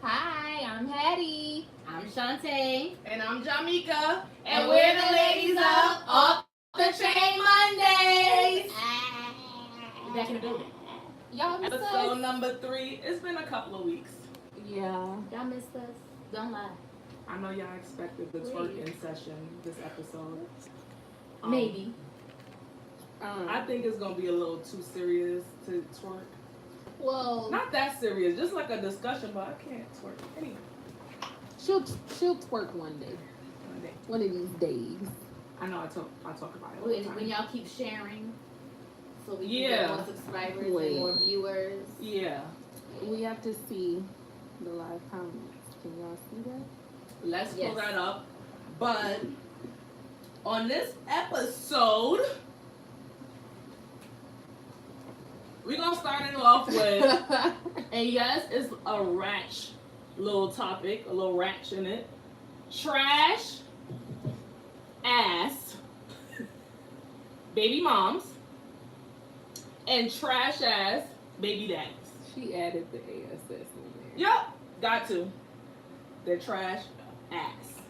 Hi, I'm Hattie. I'm Chante. And I'm Jamika. And we're the ladies of Off the Chain Mondays. We're back in the building. Y'all missed Episode us? number 3. It's been a couple of weeks. Yeah. Y'all missed us. Don't lie. I know y'all expected the twerking session this episode. Maybe. I think it's going to be a little too serious to twerk. Well, Not that serious, just like a discussion, but I can't twerk. Anyway, she'll twerk one day. one day. One of these days. I know I talk about it all the time. When y'all keep sharing, so we can Yeah. get more subscribers Wait. and more viewers. Yeah. We have to see the live comments. Can y'all see that? Let's Yes. pull that up. But on this episode, we're going to start it off with, and yes, it's a ratch little topic, a little ratch in it. Trash, ass, baby moms, and trash ass baby daddies. She added the ASS in there. Yup, got to. They're trash ass.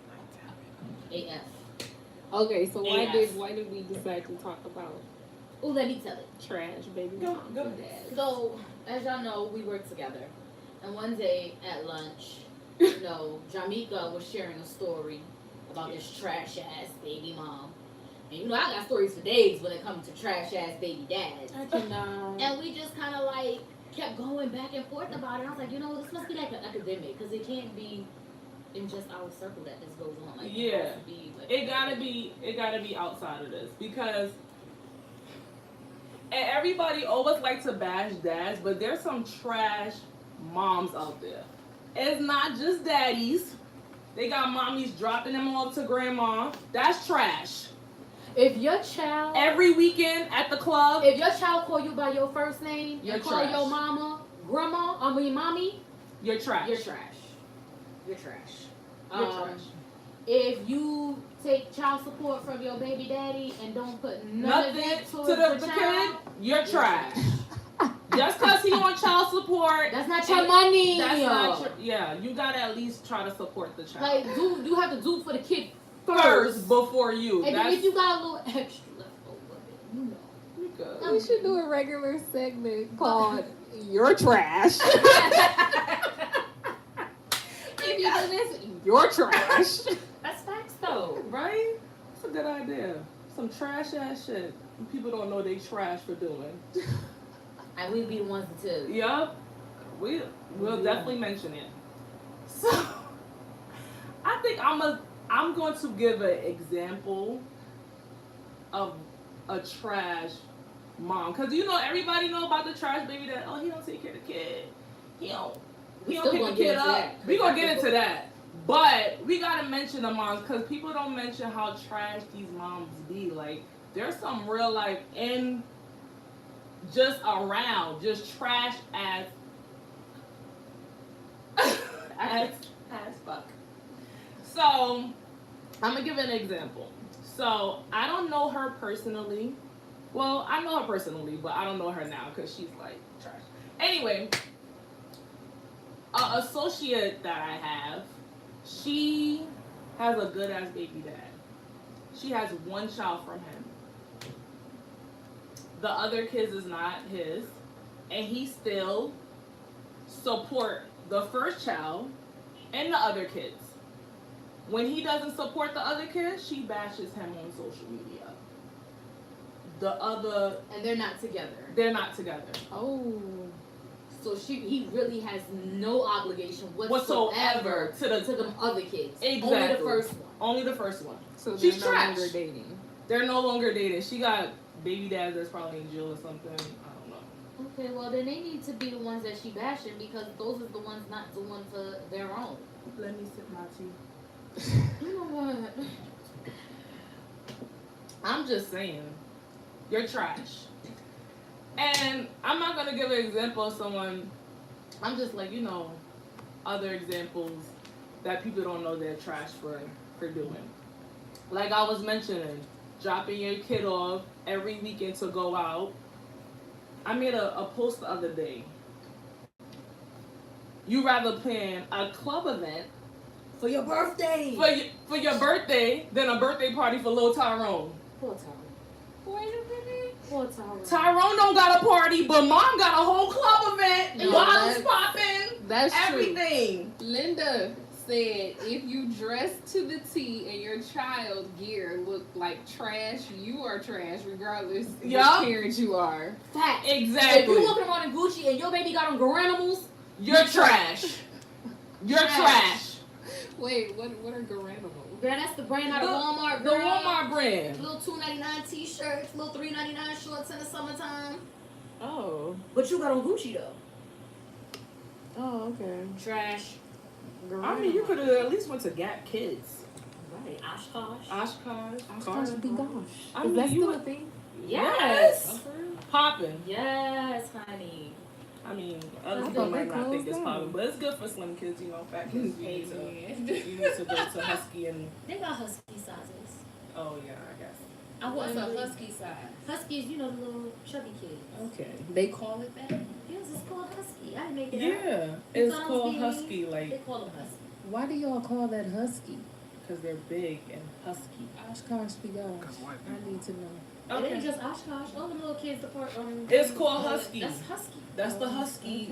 AF. Okay, so AS. why did we decide to talk about Oh, let me tell it. trash baby Go- moms go. and dads? So, as y'all know, we work together. And one day at lunch, Jamika was sharing a story about this trash ass baby mom. And I got stories for days when it comes to trash ass baby dads. I cannot. And we just kind of like kept going back and forth about it. I was like, this must be like an epidemic because it can't be in just our circle that this goes on. Like, Yeah. it has to be, like, It gotta be outside of this because and everybody always like to bash dads, but there's some trash moms out there. It's not just daddies. They got mommies dropping them off to grandma. That's trash. If your child Every weekend at the club. If your child call you by your first name You're and call trash. your mama, mommy, You're trash. you're trash. You're trash. You're trash. If you take child support from your baby daddy and don't put none of Nothing it to towards the the kid. child, You're trash. Just because he on child support. that's not your and money. That's not your, yeah, you gotta at least try to support the child. Like, you have to do for the kid first before you. And then That's if you got a little extra left over, you good. We should do a regular segment called "You're Trash." If you do this, you're trash. That's facts though. Right? That's a good idea. Some trash ass shit. People don't know they trash for doing. And we'd be the ones to tell you. Yup. We'll Yeah. definitely mention it. So I think I'm going to give an example of a trash mom. Cause everybody know about the trash baby that he don't take care of the kid. He don't pick the kid up. We gonna get into that. But we gotta mention the moms because people don't mention how trash these moms be. Like there's some real life in just around, just trash as fuck. So I'm gonna give an example. So I don't know her personally. Well, I know her personally, but I don't know her now because she's like trash. Anyway, an associate that I have, she has a good ass baby dad. She has one child from him. The other kids is not his, and he still support the first child and the other kids. When he doesn't support the other kids, she bashes him on social media. And they're not together. They're not together. Oh. So he really has no obligation Whatsoever to the them other kids. Exactly. Only the first one. Only the first one. So they're She's no trash. longer dating. They're no longer dating. She got baby dads that's probably in jail or something. I don't know. Okay, well then they need to be the ones that she bashing because those are the ones not doing for their own. Let me sip my tea. You know what? I'm just saying, you're trash. And I'm not gonna give an example of someone. I'm just like other examples that people don't know they're trash for doing. Like I was mentioning, dropping your kid off every weekend to go out. I made a post the other day. you rather plan a club event For your birthday. for your birthday than a birthday party for little Tyrone. Poor Tyrone. Wait a minute. Poor Tyrone. Tyrone don't got a party, but mom got a whole club event. No, Bottles popping. That's Everything. true. Linda said if you dress to the T and your child gear look like trash, you are trash regardless Yup. what parent you are. Fact. If Exactly. you walking around in Gucci and your baby got on Garanimals, You're trash. You're trash. Wait, what are Garanimals? girl, that's the brand out of Walmart. The Girl. Walmart brand. Little $2.99 t-shirts, little $3.99 shorts in the summertime. Oh. But you got on Gucci though. Oh, okay. Trash. I mean, you could have at least went to Gap Kids. Right. Oshkosh. Oshkosh. Oshkosh be gosh. I Is mean, that you still a would- thing? Yes. Popping. Yes, honey. I mean, I other thought people they might not think closed it's down. popping, but it's good for slim kids, you know, fat kids. You need to go to Husky and, They got husky sizes. oh yeah, I guess. I What's want a husky size? Huskies, you know, the little chubby kids. Okay. They call it that? Yes, it's called husky. I didn't make it up. Yeah, You it's thought I was called being Husky, They like, call them husky. Why do y'all call that husky? because they're big and husky. Oshkosh be gosh. I need to know. It ain't Okay. just Oshkosh. All them little kids depart on. It's called husky. That's husky. That's the husky.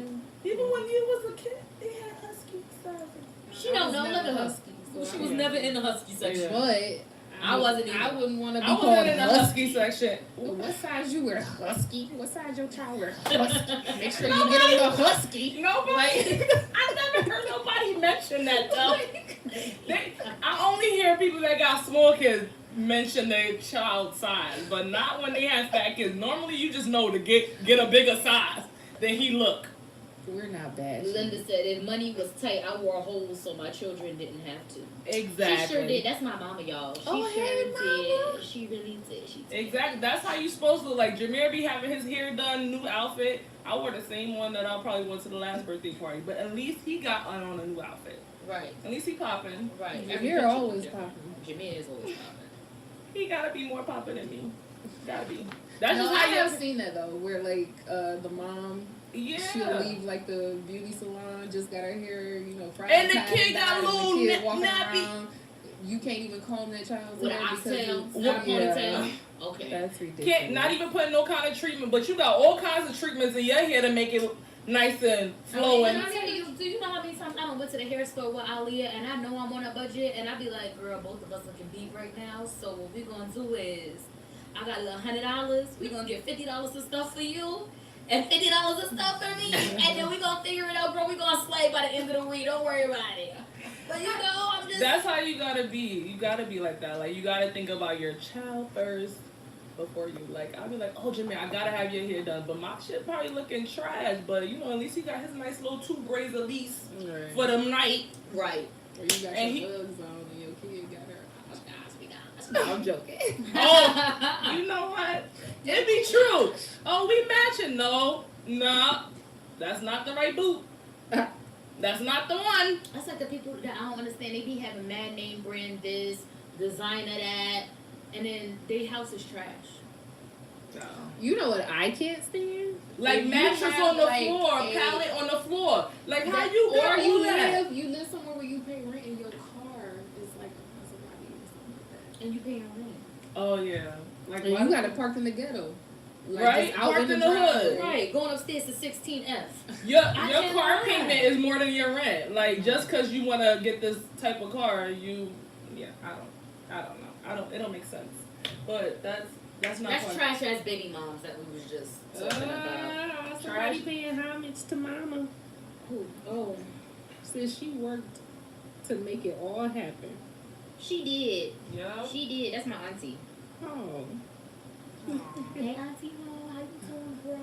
Okay. Even when you was a kid, they had husky sizes. She don't know. I was Look at never her. husky, so She I was don't never know. in the husky section. Yeah. But I wasn't either. I wouldn't want to be I called wasn't in the husky. husky section. What size you wear? Husky. What size your child wear? Husky. Make sure you get on the husky. Nobody. I never heard nobody mention that though. I only hear people that got small kids mention their child size, but not when they have fat kids. Normally, you just know to get a bigger size than he look. We're not bad. Linda said if money was tight, I wore holes so my children didn't have to. Exactly. She sure did. That's my mama, y'all. She Oh, sure hey, did. She really did. She did. Exactly. That's how you supposed to look. Like Jameer be having his hair done, new outfit. I wore the same one that I probably went to the last birthday party, but at least he got on a new outfit. Right. At least he popping. Right. You're Every picture always was different. popping. Jameer is always popping. He gotta be more popping than me. Gotta be. That's No, just I how have you. seen that though, where like the mom, Yeah. she'll leave like the beauty salon, just got her hair, fried And the tied kid down, got a and the little kid walking nappy. around. You can't even comb that child's With hair an because oxtail, it's not a yeah. ponytail. Okay. That's ridiculous. Can't not even putting no kind of treatment, but you got all kinds of treatments in your hair to make it nice and flowing. I mean, do you know how many times I went to the hair store with Aaliyah and I know I'm on a budget and I be like, girl, both of us looking beat right now. So what we gonna do is, I got a little $100. We gonna get $50 of stuff for you and $50 of stuff for me, and then we gonna figure it out, girl. We gonna slay by the end of the week. Don't worry about it. But I'm just. That's how you gotta be. You gotta be like that. Like you gotta think about your child first before you I'll be like, oh Jimmy, I gotta have your hair done, but my shit probably looking trash. But at least he got his nice little 2 braids at least Right. for the night. Right. Or you got And your he- Uggs on and your kid got her. No, I'm joking. Oh, you know what? It be true. Oh, we matching. No, that's not the right boot. That's not the one. That's like the people that I don't understand. They be having mad name brand this, designer that, and then their house is trash. You know what I can't stand? Like If you mattress have, on the like, floor, a- pallet on the floor. Like how That- you got or all that? you live somewhere where you pay rent and your car is like a Maserati or something like that. And you paying rent. Oh yeah. Like And why- you got it parked in the ghetto. Like, Right, just out parked in the driveway. hood. Right, going upstairs to 16F. Your I your can't car lie. payment is more than your rent. Like just because you want to get this type of car, I don't know. It don't make sense. But that's not. That's fun. trash ass baby moms that we was just talking about. Somebody paying homage to mama. Who? Oh, Says she worked to make it all happen. she did. Yeah. She did. That's my auntie. Oh. Hey, auntie, how you doing, bro?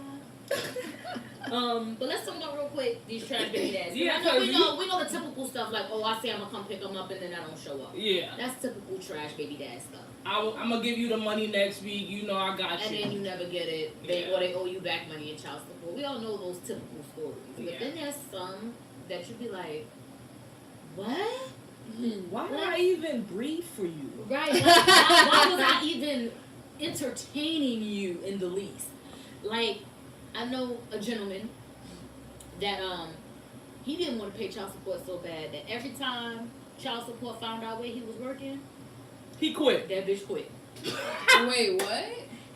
But let's talk about real quick these trash baby dads. Yeah, I know, 'cause we know the typical stuff like, oh, I say I'm gonna come pick them up and then I don't show up. Yeah. That's typical trash baby dad stuff. I'm gonna give you the money next week. I got And you. then you never get it. Yeah. Or they owe you back money in child support. We all know those typical stories. But Yeah. then there's some that you be like, what? Why did I even breathe for you? Right? Why was I even entertaining you in the least? Like, I know a gentleman that he didn't want to pay child support so bad that every time child support found out where he was working, He quit. that bitch quit. Wait, what?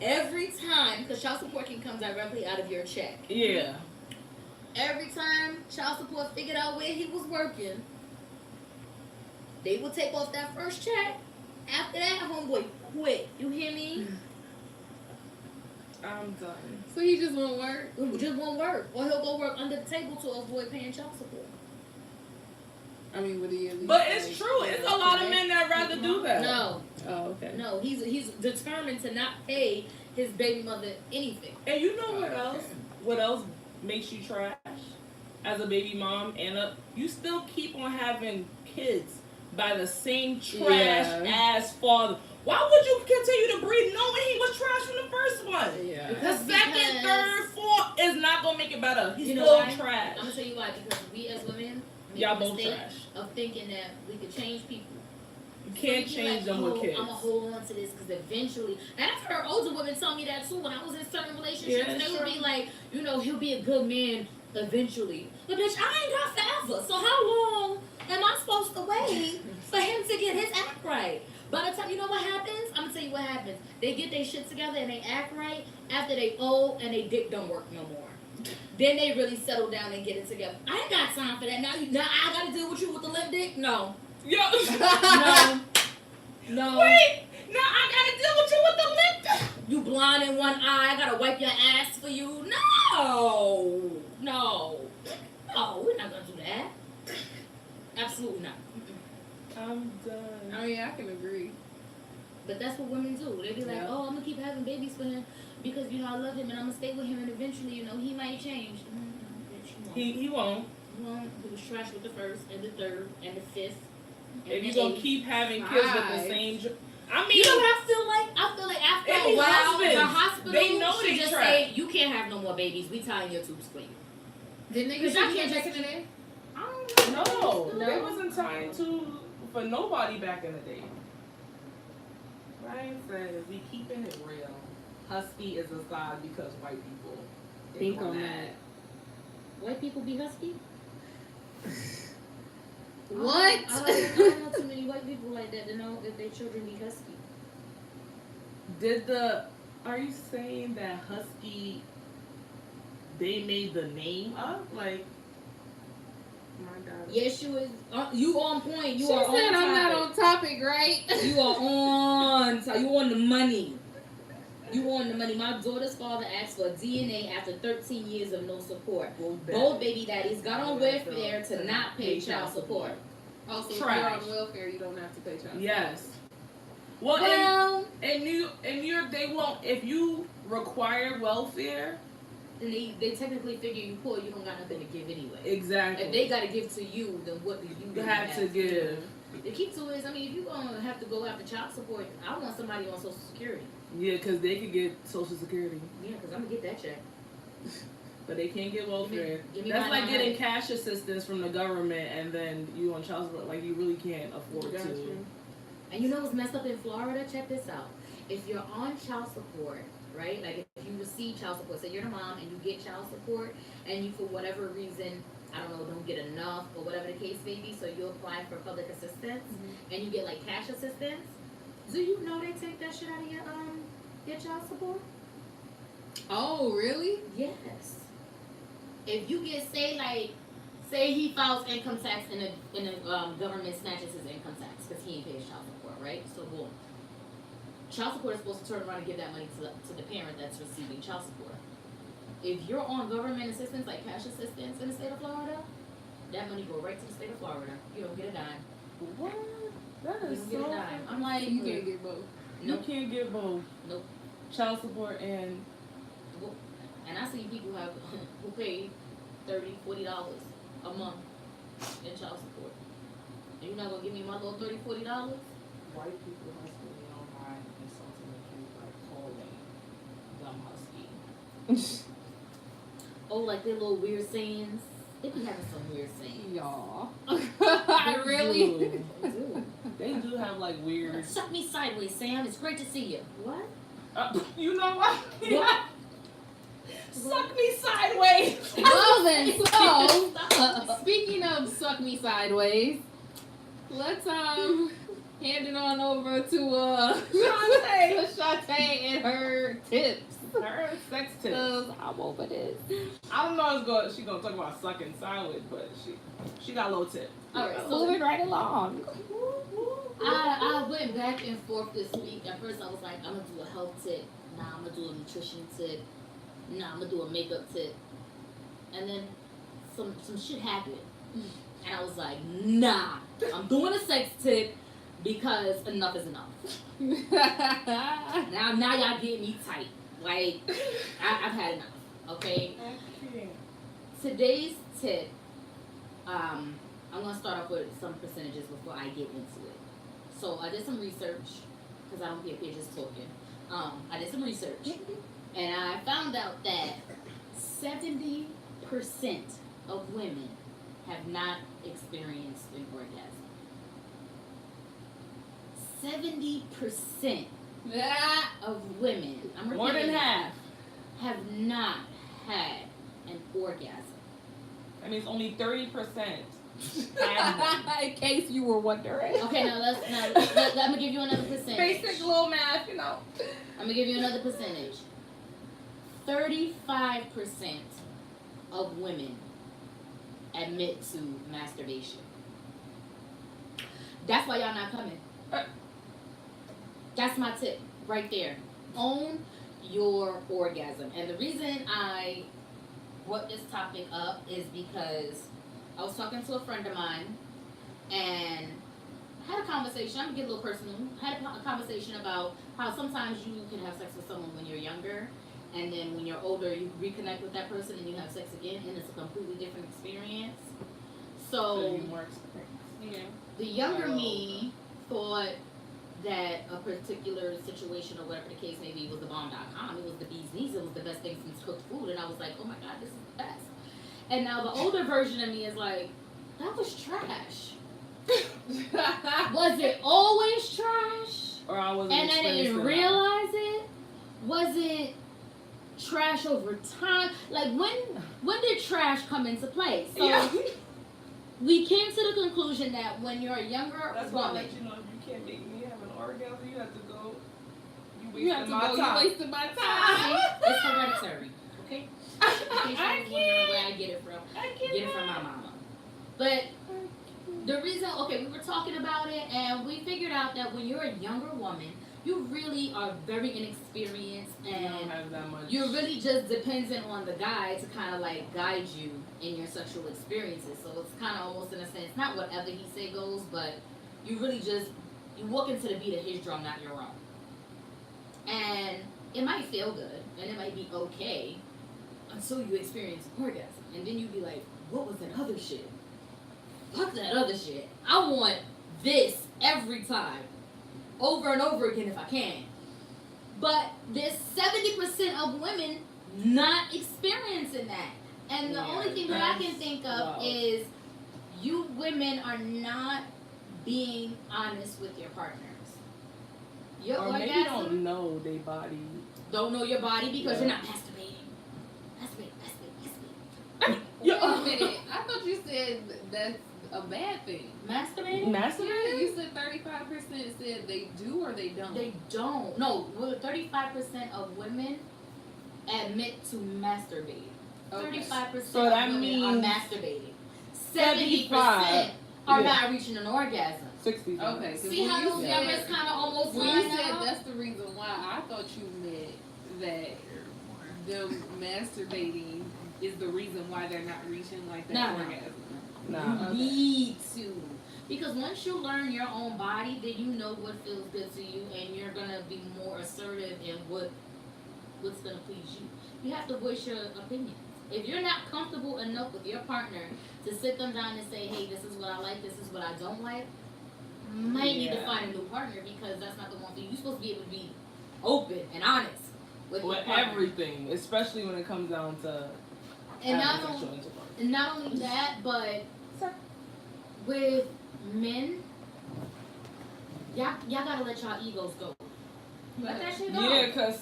Every time, because child support can come directly out of your check. Yeah. Every time child support figured out where he was working, they would take off that first check. After that, homeboy quit. You hear me? I'm done. So he just won't work? It just won't work. Or he'll go work under the table to avoid paying child support. I mean, would he at least? But it's true. It's a lot of men that rather do that. No. Oh, okay. No, he's determined to not pay his baby mother anything. And you know what else? What else makes you trash as a baby mom? And you still keep on having kids by the same trash ass father. Why would you continue to breed knowing he was trash from the first one? Yeah. Because The second, third, fourth is not gonna make it better. He's You know still why? trash. I'm gonna tell you why. Because we as women, make Y'all the both mistake trash. of thinking that we could change people. You can't So change them with kids. I'm gonna hold on to this because eventually, and I've heard older women tell me that too. When I was in certain relationships, Yeah, they would sure. be like, he'll be a good man eventually. But bitch, I ain't got forever. So how long am I supposed to wait for him to get his act right? By the time, you know what happens? I'm gonna tell you what happens. They get their shit together and they act right after they old and they dick don't work no more. Then they really settle down and get it together. I ain't got time for that. Now I gotta deal with you with the limp dick? No. Yo. No. Wait. Now I gotta deal with you with the lip. You blind in one eye, I gotta wipe your ass for you. No, we're not gonna do that. Absolutely not. I'm done. Oh yeah, I can agree. But that's what women do. They be like, Yeah. I'm gonna keep having babies for him because I love him and I'm gonna stay with him and eventually, he might change. Bitch, you won't. He won't. He won't. He was trash with the first and the third and the fifth. And If the you gonna eighth. keep having kids with the Five. same, I mean, You know what I feel like? I feel like after It a be while, husbands. the hospital They know should they just trash. say, you can't have no more babies. We tying your tubes clean. Didn't they Because get I can't back just- in the day? I don't know. no, there wasn't time for nobody back in the day. Ryan says we keeping it real. Husky is a side because white people Think on that. White people be husky? What? I don't know too many white people like that to know if their children be husky. Are you saying that husky? They made the name up, like. My God. Yes, you is. You on point. You She are said on I'm not topic. on topic, right? You are on. So you on the money. You on the money. My daughter's father asked for DNA after 13 years of no support. Both baby daddies got on welfare to not pay child support. Also, if Trash. you're on welfare, you don't have to pay child. Yes. Well, Well, in New York, they won't. If you require welfare, then they technically figure you poor. You don't got nothing to give anyway. exactly. If they got to give to you, then what do you You have to give. The key to it is, if you're going to have to go after child support, I want somebody on Social Security. Yeah, because they could get Social Security, Yeah, because I'm going to get that check. but they can't get welfare. Give me That's my like getting 900. cash assistance from the government, and then you on child support. Like you really can't afford Got to. you. And you know what's messed up in Florida? Check this out. If you're on child support, right? Like if you receive child support, say you're the mom and you get child support, and you for whatever reason, I don't know, don't get enough or whatever the case may be, so you apply for public assistance and you get like cash assistance. Do you know they take that shit out of your child support? Oh, really? Yes. If you get say he files income tax and the government snatches his income tax because he ain't paid his child support, right? So boom. Child support is supposed to turn around and give that money to the parent that's receiving child support. If you're on government assistance, like cash assistance in the state of Florida, that money go right to the state of Florida. You don't get a dime. What? That You is don't get a so. dime. I'm like, You can't get both. You nope. can't get both. Nope. Child support and. And I see people who pay $30, $40 a month in child support. And you're not gonna give me my little $30, $40? White people husky online insulting the kids like calling them husky. Oh, like their little weird sayings. They be having some weird sayings. Y'all. They Really? do. They do. They do have like weird. Suck me sideways, Sam. It's great to see you. What? You know what? What? Suck me sideways. Well then, so, speaking suck me sideways. Let's hand it on over to Chante. Chante and her tips. Her sex tips. Cause I'm over this. I don't know if she's gonna talk about sucking sideways, but she got a little tip. All right, so Moving right along. I went back and forth this week. At first, I was like, I'm gonna do a health tip. Nah, I'm gonna do a nutrition tip. Nah, I'm gonna do a makeup tip. And then some shit happened, and I was like, nah, I'm doing a sex tip because enough is enough. Now y'all get me tight. Like I've had enough. Okay. Today's tip. I'm gonna start off with some percentages before I get into it. So I did some research because I don't be up here just talking. I did some research and I found out that 70% of women have not experienced an orgasm. 70% of women, More than half. have not had an orgasm. That means only 30%. In case you were wondering. Okay, let me give you another percentage. Basic little math, you know. I'm gonna give you another percentage. 35% of women admit to masturbation. That's why y'all not coming. That's my tip right there. Own your orgasm. And the reason I brought this topic up is because I was talking to a friend of mine and had a conversation. I'm gonna get a little personal. Had a conversation about how sometimes you can have sex with someone when you're younger, and then when you're older, you reconnect with that person and you have sex again, and it's a completely different experience. So the younger me thought that a particular situation or whatever the case may be was the bomb.com. It was the bee's knees. It was the best thing since cooked food, and I was like, oh my god, this is the best. And now the older version of me is like, that was trash. Was it always trash? Or I wasn't And I didn't realize it? Was it trash over time? Like when did trash come into play? So we came to the conclusion that when you're a younger That's why I woman, let you know if you can't make me have an orgasm, you have to go. You have to go. time. You wasted my time. it's hereditary. Okay? In case you was wondering where I get it from. Get it from my mama. But the reason, okay, we were talking about it and we figured out that when you're a younger woman, you really are very inexperienced You don't and have that much. you're really just dependent on the guy to kind of like guide you in your sexual experiences. So it's kind of almost in a sense, not whatever he say goes, but you really just, you walk into the beat of his drum, not your own. And it might feel good and it might be okay until you experience an orgasm. And then you'd be like, what was that other shit? Fuck that other shit. I want this every time. Over and over again if I can. But there's 70% of women not experiencing that. And the only thing that I can think of is you women are not being honest with your partners. Your or maybe orgasm, don't know their body. don't know your body because you're not masturbating. Masturbate. Wait a minute. I thought you said that's a bad thing. Masturbating? Masturbating? You said 35% said they do or they don't. They don't. No, 35% of women admit to masturbating. Okay. 35% So of that women means are masturbating. 70% 75 are not reaching an orgasm. 60. Okay. 'cause See when how you those said- numbers kind of almost When you line said up? that's the reason why, I thought you meant that them masturbating is the reason why they're not reaching like that No. orgasm. Nah. You need to. Because once you learn your own body, then you know what feels good to you and you're going to be more assertive in what's going to please you. You have to voice your opinion. If you're not comfortable enough with your partner to sit them down and say, hey, this is what I like, this is what I don't like, you might need to find a new partner because that's not the one for you. You're supposed to be able to be open and honest with your partner. Everything, especially when it comes down to And having sexual intercourse. not only that, but with men, y'all gotta let y'all egos go. Let that shit go. Yeah, because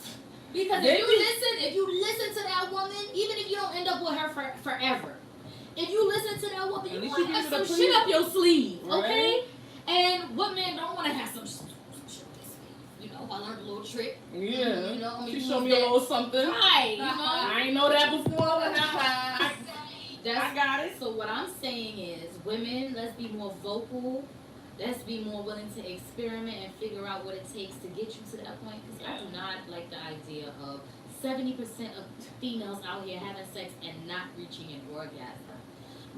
Because if you listen to that woman, even if you don't end up with her forever, if you listen to that woman, you At least want you to have give it a some shit please. up your sleeve, Right. okay? And what man don't want to have some shit up his sleeve? You know, I learned a little trick. Yeah. You know, She showed me a little something. Right, you know. I ain't know that before, but now I got it. So what I'm saying is, women, let's be more vocal. Let's be more willing to experiment and figure out what it takes to get you to that point. Because I do not like the idea of 70% of females out here having sex and not reaching an orgasm.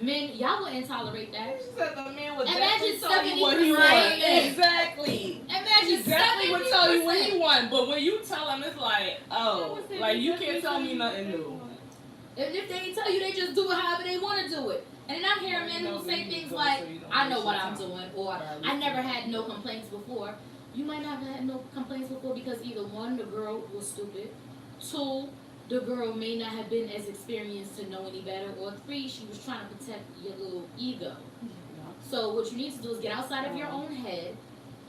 Men, y'all wouldn't tolerate that. She said the man would Imagine definitely tell you what he 70%. wants. Exactly. Imagine He definitely would tell you what he 70%. wants, but when you tell him, it's like, oh, like you can't tell me nothing new. And if they ain't tell you, they just do it however they want to do it. And then I hear men who say things like, I know what I'm doing, or I never had no complaints before. You might not have had no complaints before because either one, the girl was stupid, two, the girl may not have been as experienced to know any better, or three, she was trying to protect your little ego. So what you need to do is get outside of your own head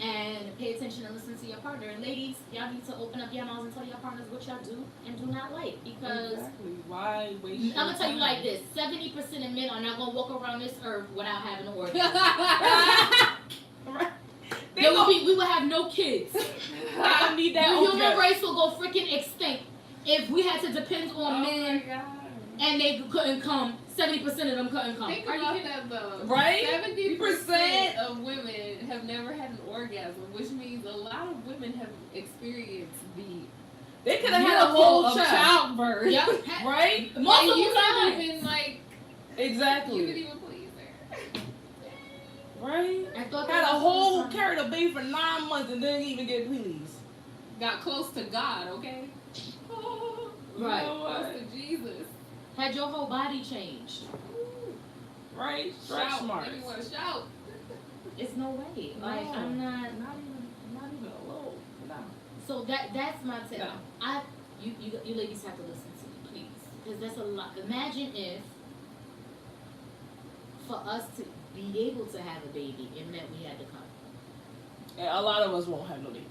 and pay attention and listen to your partner. And ladies, y'all need to open up your mouths and tell your partners what y'all do and do not like. Because Exactly. Why waste I'm gonna tell you like this: 70% of men are not gonna walk around this earth without having an orgasm. We will have no kids. I don't need that. The human race will go freaking extinct if we had to depend on men and they couldn't come. 70% of them couldn't come. Think about that though. Right? 70% of women have never had an orgasm, which means a lot of women have experienced the They could have had a whole of child. childbirth. Yep. Right? Most And of you the couldn't time. even like Exactly. you couldn't even please her. Right? I thought Had that a was whole awesome. carried a baby for 9 months and didn't even get pleased. Got close to God, okay? Right. You know Close what? to Jesus. Had your whole body changed. Right? Stretch Shout. marks. Make you want to shout. It's no way. No. Like I'm not. Not even a little. No. So that's my tip. No. You ladies have to listen to me, please, because that's a lot. Imagine if for us to be able to have a baby, it meant we had to come. And a lot of us won't have no babies.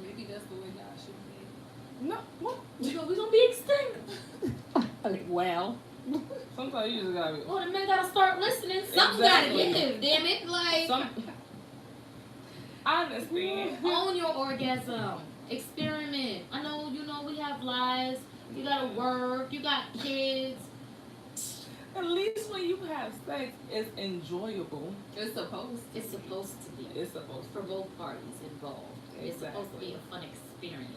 Maybe that's the way God should be. No. What? We gonna be extinct. Well. Sometimes you just gotta be. Well, the men gotta start listening. Something gotta Exactly. give. Damn it! Like I understand. own your orgasm. Experiment. I know. You know we have lives. You gotta work. You got kids. At least when you have sex, it's enjoyable. It's supposed to. It's supposed to be. It's supposed For both parties involved. It's supposed to Exactly. be a fun experience.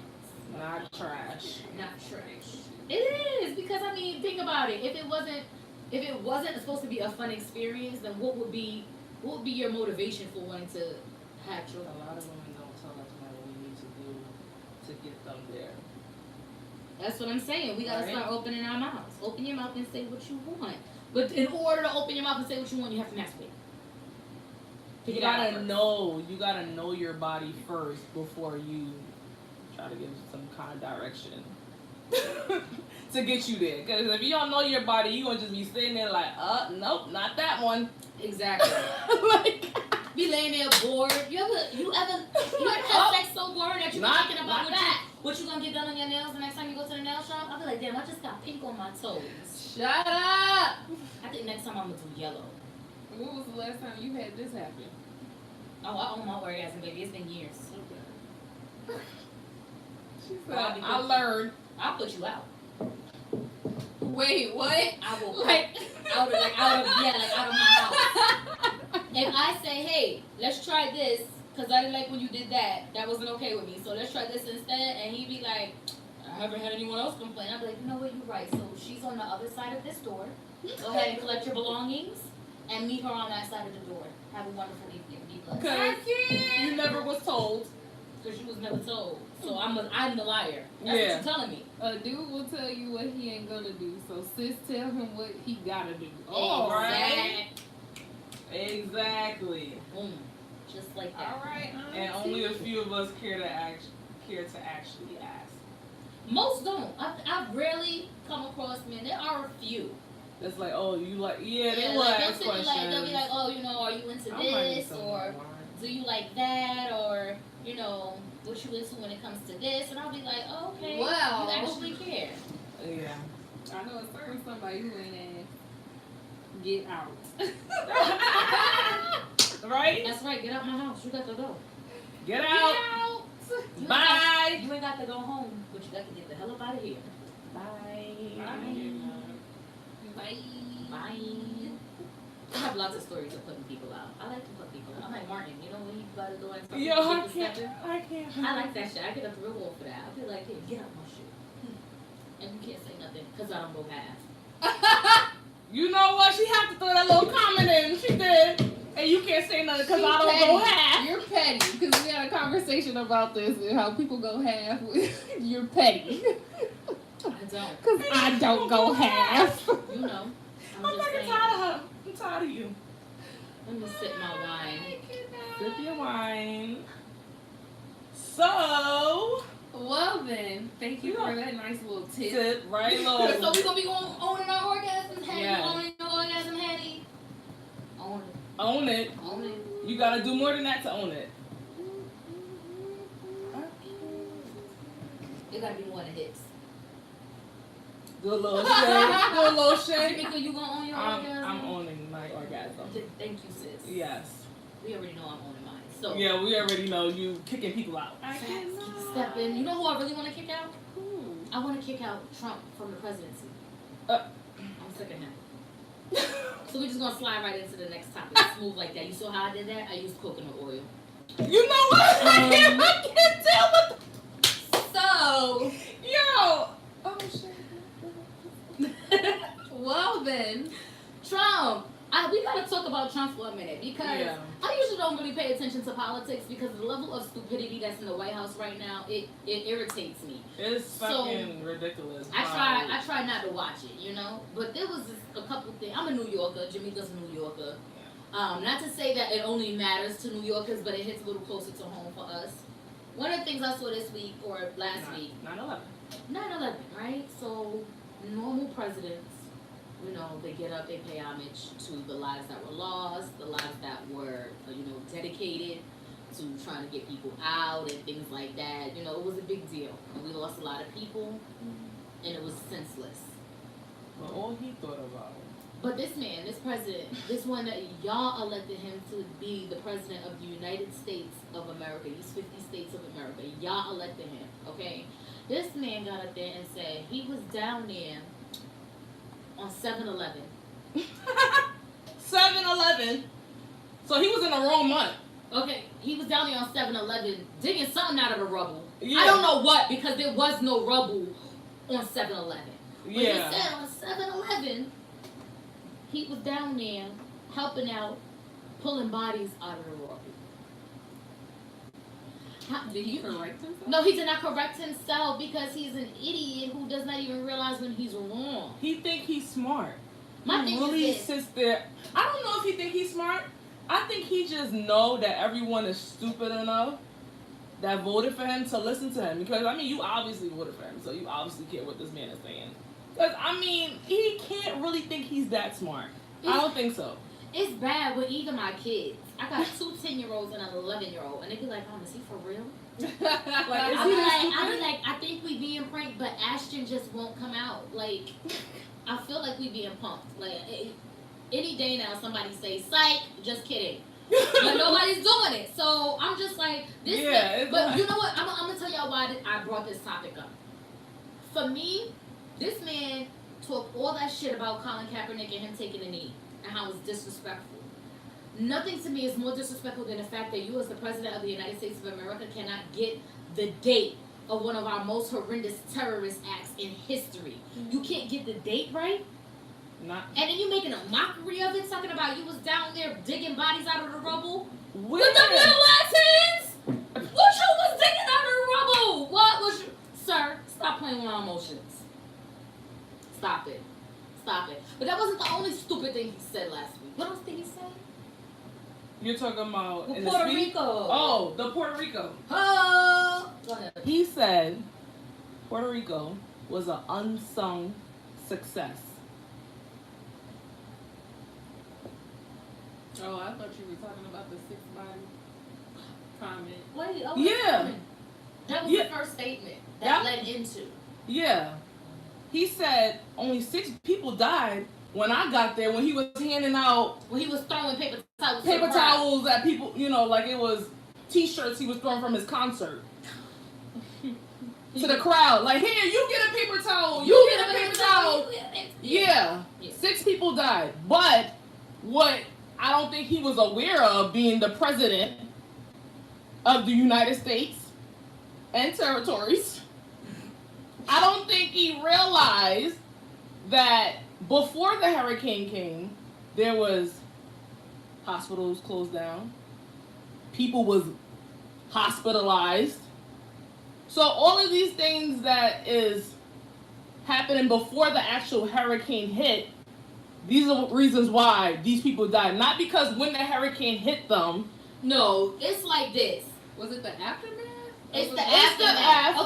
to. Not trash. Not trash. It is because I mean, think about it. If it wasn't supposed to be a fun experience, then what would be your motivation for wanting to have A children? lot of women don't tell us what we need to do to get them there. That's what I'm saying. We gotta Right. start opening our mouths. Open your mouth and say what you want. But in order to open your mouth and say what you want, you have to masturbate. You gotta know your body first before you try to give some kind of direction to get you there. Because if you don't know your body, you gonna just be sitting there like, nope, not that one. Exactly. Like, Be laying there bored. You ever have sex so bored that you're Not- thinking not about what you gonna get done on your nails the next time you go to the nail shop? I'll be like, damn, I just got pink on my toes. Shut up! I think next time I'm gonna do yellow. When was the last time you had this happen? Oh, I own my orgasm, baby. It's been years. She said, Well, I learned. I'll put you out. wait, what? I will Like, out of my house. If I say, hey, let's try this, because I didn't like when you did that. That wasn't okay with me. So let's try this instead. And he'd be like, I haven't had anyone else complain. I'd be like, you know what, you're right. So she's on the other side of this door. Go ahead and collect your belongings and meet her on that side of the door. Have a wonderful evening. Be blessed. Because you never was told. Because you was never told. So I'm the liar. That's Yeah. what you're telling me. a dude will tell you what he ain't gonna do, so sis tell him what he gotta do. Oh, Exact- Exactly. Boom. Just like that. Alright, And only a few of us care to actually ask. Most don't. I've rarely come across men. There are a few. It's like, oh, you like, yeah, they will like, ask they'll sit questions. there, they'll be like, oh, you know, are you into I might need this, some or more. do you like that, or you know, what you into when it comes to this? And I'll be like, oh, okay, Well. you actually care. Yeah. I know it's certain somebody who ain't asked. Get out. Right? That's right. Get out my house. You got to go. Get out. You Bye. You ain't got to go home, but you got to get the hell up out of here. Bye. Bye. Bye. I have lots of stories of putting people out. I like to put people out. I'm like Martin, you know when you got to go and Yo, I can't. I like that shit. I get up real old for that. I'll be like, hey, get out my shit. And you can't say nothing because I don't go half. You know what? She had to throw that little comment in. She did. And you can't say nothing because I don't go half. You're petty because we had a conversation about this and how people go half. You're petty. I don't. Because I don't go half. You know. I'm fucking tired of her. I'm tired of you. Let me sip my wine. Sip your wine. So. Well then, thank you for that nice little tip. Sit right low. So we gonna be owning our orgasms, Hattie. Yeah. Owning your orgasm, Hattie. Own it. Own it. Own it. You gotta do more than that to own it. It gotta be more than hits. Do a little shake. Do a little shake. Tamika, you gonna own your orgasm? I'm owning my orgasm. Thank you, sis. Yes. We already know I'm owning mine. So Yeah, we already know you kicking people out. facts, keep stepping. You know who I really want to kick out? I want to kick out Trump from the presidency. I'm sick of him. So we're just gonna slide right into the next topic. Smooth like that. You saw how I did that? I used coconut oil. You know what? I can't tell what. So Yo. Oh shit. Well then, Trump. We gotta talk about Trump for a minute because Yeah. I usually don't really pay attention to politics because the level of stupidity that's in the White House right now, it irritates me. It's fucking ridiculous. I try not to watch it, you know. But there was a couple things. I'm a New Yorker. Jamaica's a New Yorker. Not to say that it only matters to New Yorkers, but it hits a little closer to home for us. One of the things I saw this week or last week, 9/11. 9/11, right? So normal presidents, you know, they get up, they pay homage to the lives that were lost, the lives that were, dedicated to trying to get people out and things like that. You know, it was a big deal. And we lost a lot of people, and it was senseless. But all he thought about. But this man, this president, this one that y'all elected him to be the president of the United States of America, these 50 states of America, y'all elected him, okay? This man got up there and said he was down there on 7/11. 7/11. So he was in the wrong month. Okay, he was down there on 7/11 digging something out of the rubble. Yeah. I don't know what because there was no rubble on 7/11. But Yeah. he said on 7/11 he was down there helping out, pulling bodies out of the rubble. did he correct himself? No, he did not correct himself because he's an idiot who does not even realize when he's wrong. He think he's smart. My He thing really is this. sits there. I don't know if he think he's smart. I think he just know that everyone is stupid enough that voted for him to listen to him. Because, I mean, you obviously voted for him, so you obviously care what this man is saying. Because, I mean, he can't really think he's that smart. I don't think so. It's bad with even my kids. I got two 10-year-olds and an 11-year-old, and they be like, "Mom, is he for real?" Like, is I he be that like, stupid? I think we being pranked, but Ashton just won't come out. Like, I feel like we being punked. Like, any day now, somebody say, "Psych," just kidding. But nobody's doing it. So I'm just like, this. Yeah, But you know what? I'm gonna tell y'all why I brought this topic up. For me, this man talked all that shit about Colin Kaepernick and him taking a knee and how it's disrespectful. Nothing to me is more disrespectful than the fact that you, as the president of the United States of America, cannot get the date of one of our most horrendous terrorist acts in history. You can't get the date right. Not And then you making a mockery of it, talking about you was down there digging bodies out of the rubble. where? With the little ass hands? What you was digging out of the rubble? What was you? Sir, stop playing with our emotions. Stop it. Stop it. But that wasn't the only stupid thing he said last week. What else did he say? You're talking about in the Puerto speech? Rico. Oh, the Puerto Rico. Oh. Go ahead. He said Puerto Rico was an unsung success. Oh, I thought you were talking about the 6-body comment. Wait, oh, Yeah. that was Yeah. the first statement that That- led into. Yeah. He said only 6 people died, when I got there, when he was handing out When he was throwing paper towels. at people, like it was T-shirts he was throwing from his concert to the crowd. Like, here, you get a paper towel. You get a paper towel. Yeah. 6 people died. But what I don't think he was aware of, being the president of the United States and territories, I don't think he realized that before the hurricane came, there was hospitals closed down, people was hospitalized. So all of these things that is happening before the actual hurricane hit, these are reasons why these people died. Not because when the hurricane hit them. No, it's like this. Was it the aftermath? It's the aftermath.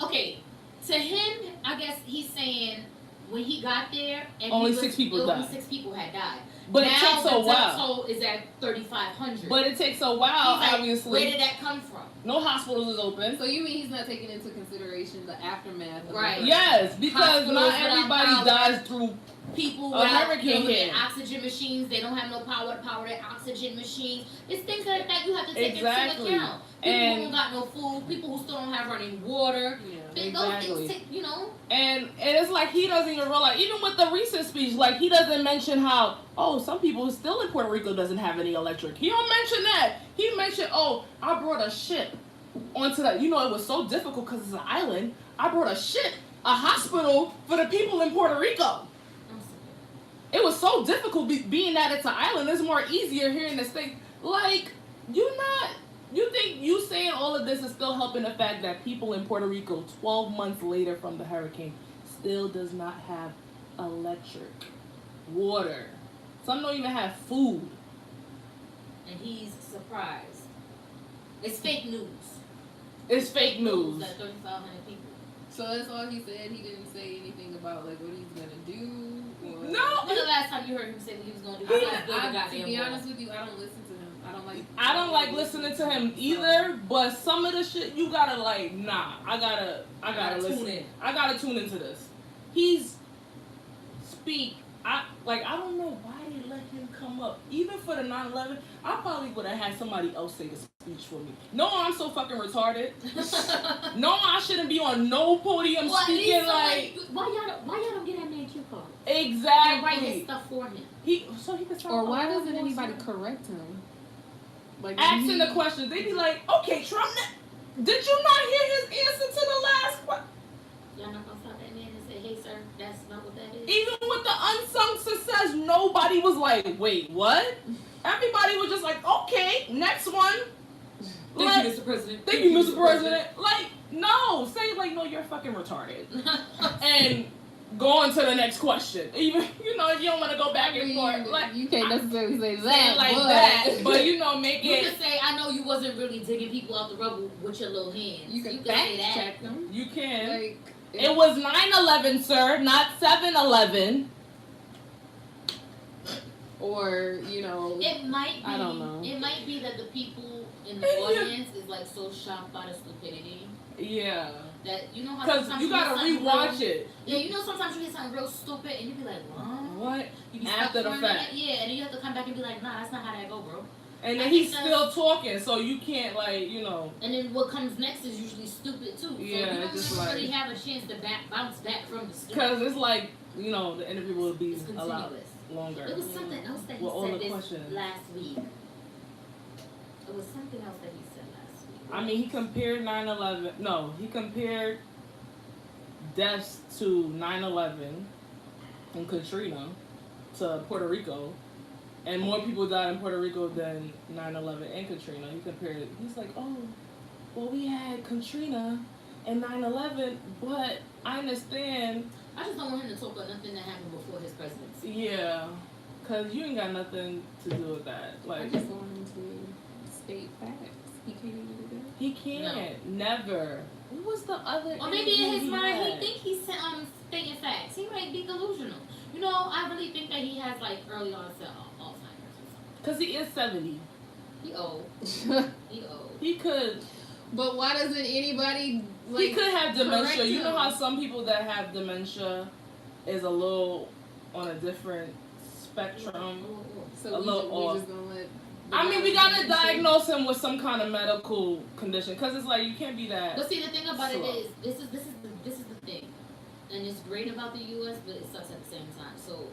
Okay. To him, I guess he's saying when he got there, and only 6 people died. Only 6 people had died. But now it takes a while. The death toll is at 3,500. But it takes a while, like, obviously. Where did that come from? No hospitals is open. So you mean he's not taking into consideration the aftermath of right? Yes, because not everybody dies through people a hurricane hit. Oxygen machines. They don't have no power to power their oxygen machines. It's things like that you have to take into account. People who don't got no food, people who still don't have running water. Yeah, those things, And it's like he doesn't even realize, even with the recent speech, like he doesn't mention how, some people still in Puerto Rico doesn't have any electric. He don't mention that. He mentioned, I brought a ship onto that. It was so difficult because it's an island. I brought a ship, a hospital for the people in Puerto Rico. It was so difficult being that it's an island. It's more easier here in the States. Like, you think you saying all of this is still helping the fact that people in Puerto Rico 12 months later from the hurricane still does not have electric, water. Some don't even have food. And he's surprised. It's fake news. It's fake news. That 3,500 people. So that's all he said? He didn't say anything about like what he's gonna do? Or... No. When's the last time you heard him say what he was gonna do? To be honest with you, I don't listen to him. I don't like listening to him either, but some of the shit you gotta I gotta listen. Tune in. I gotta tune into this. He's I don't know why they let him come up. Even for the 9/11, I probably would have had somebody else say the speech for me. No, I'm so fucking retarded. No, I shouldn't be on no podium speaking like. Why y'all don't get that man cue card? Exactly. And write his stuff for him. He could sound. Or why doesn't anybody correct him? Like asking the questions, they be like, "Okay, Trump, did you not hear his answer to the last question?" Y'all not gonna stop that man and say, "Hey, sir, that's not what that is." Even with the unsung success, nobody was like, "Wait, what?" Everybody was just like, "Okay, next one." Thank you, Mr. President. Thank you, Mr. President. Like, no, say like, "No, you're fucking retarded," and go on to the next question. Even you don't want to go back and forth. Like, you can't necessarily say that like that, but make you it. You can say, "I know you wasn't really digging people out the rubble with your little hands." You can say that. check them. You can. Like, it was 9/11, sir, not 7/11. Or it might be. I don't know. It might be that the people in the audience is like so shocked by the stupidity. Yeah. That how because you gotta rewatch it. Yeah, sometimes you get something real stupid and you be like, what? You be after the fact. Yeah, and then you have to come back and be like, nah, that's not how that go, bro. And then he's still talking, so you can't And then what comes next is usually stupid too. So yeah, you don't just really have a chance to bounce back from the stupid. Because it's like the interview will be a lot longer. It was something else that he said this last week. It was something else that he said last week. I mean, he compared 9/11. No, he compared deaths to 9/11 and Katrina to Puerto Rico. And more people died in Puerto Rico than 9/11 and Katrina. He compared it. He's like, well, we had Katrina and 9/11, but I understand. I just don't want him to talk about nothing that happened before his presidency. Yeah, because you ain't got nothing to do with that. I just want him to state facts. He can't even do that. He can't. No. Never. What was the other? Or maybe in his mind, he think he's stating facts. He might be delusional. I really think that he has early onset Alzheimer's. Because he is 70. He old. He could. But why doesn't anybody he could have dementia. You know how some people that have dementia is a little on a different spectrum. So A we, little we off. just gonna let. I mean, we gotta diagnose him with some kind of medical condition, cause it's like you can't be that. But see, the thing about slow. it is, this is the thing, and it's great about the U.S., but it sucks at the same time. So,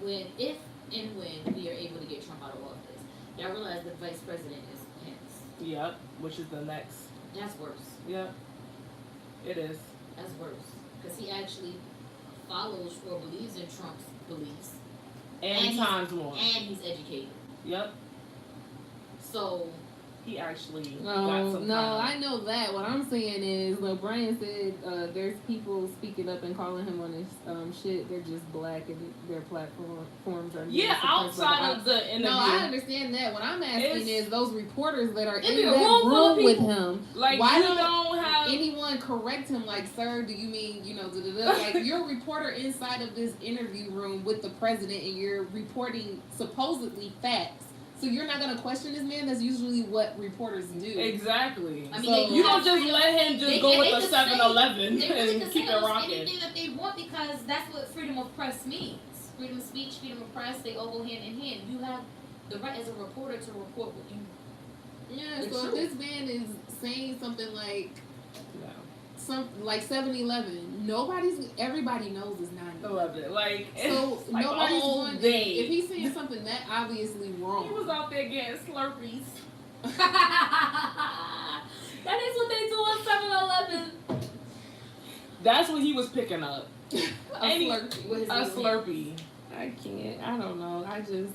if and when we are able to get Trump out of office, y'all realize the vice president is Pence. Yep, which is the next. That's worse. Yep, it is. That's worse because he actually follows or believes in Trump's beliefs, And times more. and he's educated. Yep. So He actually got No, some no, kind I know that. What I'm saying is, like Brian said, there's people speaking up and calling him on his shit. They're just black and their platforms are. Yeah, outside of the interview. No, I understand that. What I'm asking is those reporters that are in be a that room full of room with people. him. Like, why you don't have anyone correct him? Like, sir, do you mean Like, you're a reporter inside of this interview room with the president, and you're reporting supposedly facts. So you're not gonna question this man? That's usually what reporters do. Exactly. I mean, So- You don't just let him just go with the 7-Eleven They really and can keep say it almost rocking. anything that they want because that's what freedom of press means. Freedom of speech, freedom of press, they all go hand in hand. You have the right as a reporter to report what you. Yeah, The so if truth. this man is saying something like No. some like 7-Eleven, everybody knows it's 9/11. I love it. Like, So it's like nobody's all going. day. If he's saying something that obviously wrong, He was out there getting Slurpees. That is what they do on 7-Eleven. That's what he was picking up. a Any- Slurpee. With his A little Slurpee. I can't. I don't know. I just,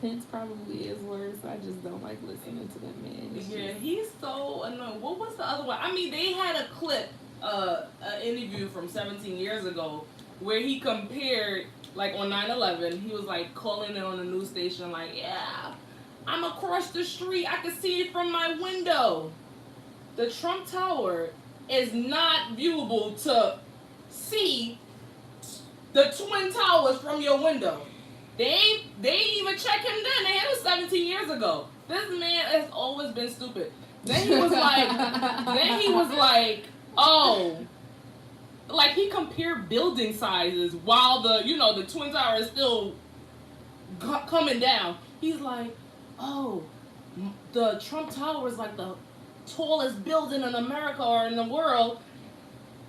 Pence probably is worse. I just don't like listening to that man. It's Yeah, just- he's so annoying. What was the other one? I mean, they had a clip, an interview from 17 years ago where he compared, like on 9/11, he was like calling in on the news station, like, yeah, I'm across the street. I can see it from my window. The Trump Tower is not viewable to see the Twin Towers from your window. They ain't even check him then. It was 17 years ago. This man has always been stupid. Then he was like, oh, like he compared building sizes while the Twin Tower is still coming down. He's like, oh, the Trump Tower is like the tallest building in America or in the world.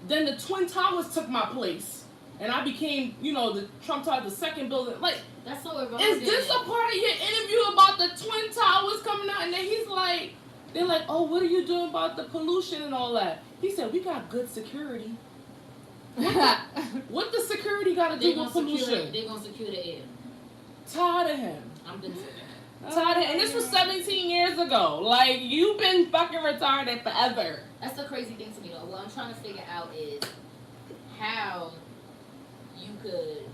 Then the Twin Towers took my place. And I became, the Trump Tower, the second building. Like, That's so irrelevant. is this a part of your interview about the Twin Towers coming out? And then he's like, they're like, oh, what are you doing about the pollution and all that? He said, we got good security. What the security got to do with pollution? They're going to secure the air. Tired of him. I'm done with that. And this was 17 years ago. Like, you've been fucking retarded forever. That's the crazy thing to me, though. What I'm trying to figure out is how you could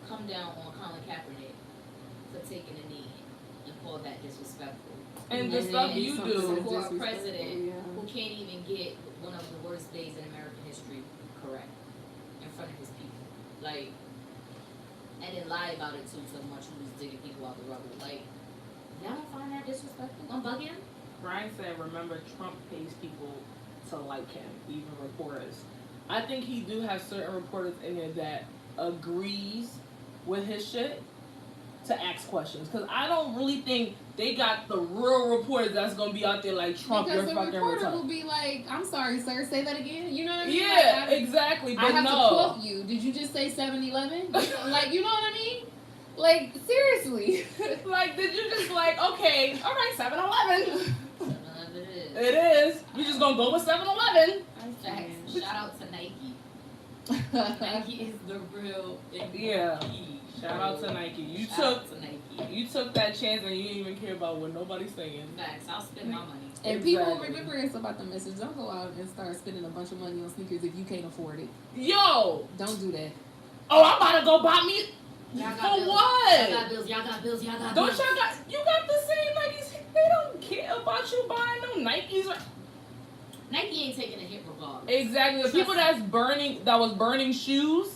come down on Colin Kaepernick for taking a knee and call that disrespectful. And the then stuff you something do. For a disrespectful, president yeah. who can't even get one of the worst days in American history correct in front of his people. Like, and then lie about it too so much who's digging people out the rubble. Like, y'all don't find that disrespectful? I'm bugging. Brian said, remember, Trump pays people to like him, even reporters. I think he do have certain reporters in there that agrees with his shit to ask questions. Because I don't really think they got the real reporters that's going to be out there like, Trump, because you're the fucking reporter will retarded. be like, I'm sorry, sir, say that again. You know what I mean? Yeah, Like, exactly. I But have to no. quote you. Did you just say 7-Eleven? Like, you know what I mean? Like, seriously. Like, did you just like, okay, all right, 7-Eleven. It It is. We just going to go with 7-Eleven. Facts. Shout out to Nike. Nike is the real MVP. Yeah. Shout out to Nike. You Shout took out to Nike. You took that chance and you didn't even care about what nobody's saying. Facts. I'll spend my money. And people Exactly. remember it's about the message. Don't go out and start spending a bunch of money on sneakers if you can't afford it. Yo! Don't do that. Oh, I'm about to go buy me. Y'all got For bills. what? Y'all got bills. Y'all got bills. Y'all got Don't bills. y'all got, you got the same Nikes. They don't care about you buying no Nikes. Nike ain't taking a hit regardless. Exactly. The people that was burning shoes,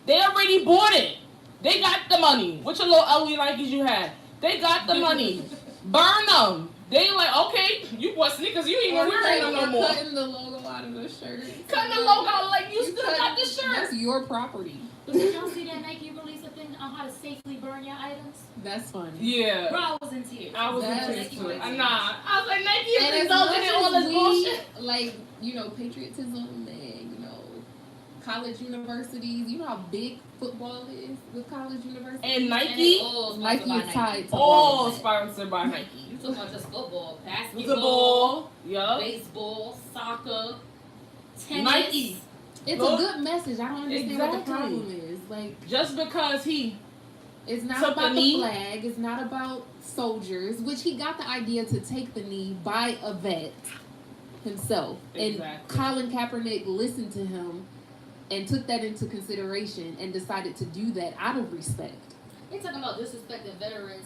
they already bought it. They got the money. What your little ugly Nikes you had? They got the money. Burn them. They like, okay, you bought sneakers, you ain't even wearing them no more. Cutting the logo out of the shirt. Cutting the logo, like you still cut- got the shirt. That's your property. But did y'all see that Nike release a thing on how to safely burn your items? That's funny. Yeah. Bro, I was in tears. I was in That's tears too. funny. Nah. I was like, Nike And is as indulging much in all as this we, bullshit. like, you know, patriotism and, you know, college universities, you know how big football is with college universities? And And Nike, they all Nike sponsored by is tied to all of that. sponsored by Nike. You talking about just football, basketball, Football, yup. baseball, soccer, tennis. Nike. It's Go- a good message. I don't understand what the Exactly. problem is. Like, Just because he it's not took about the the knee. flag. It's not about soldiers, which he got the idea to take the knee by a vet himself. Exactly. And Colin Kaepernick listened to him and took that into consideration and decided to do that out of respect. They talking about disrespecting veterans.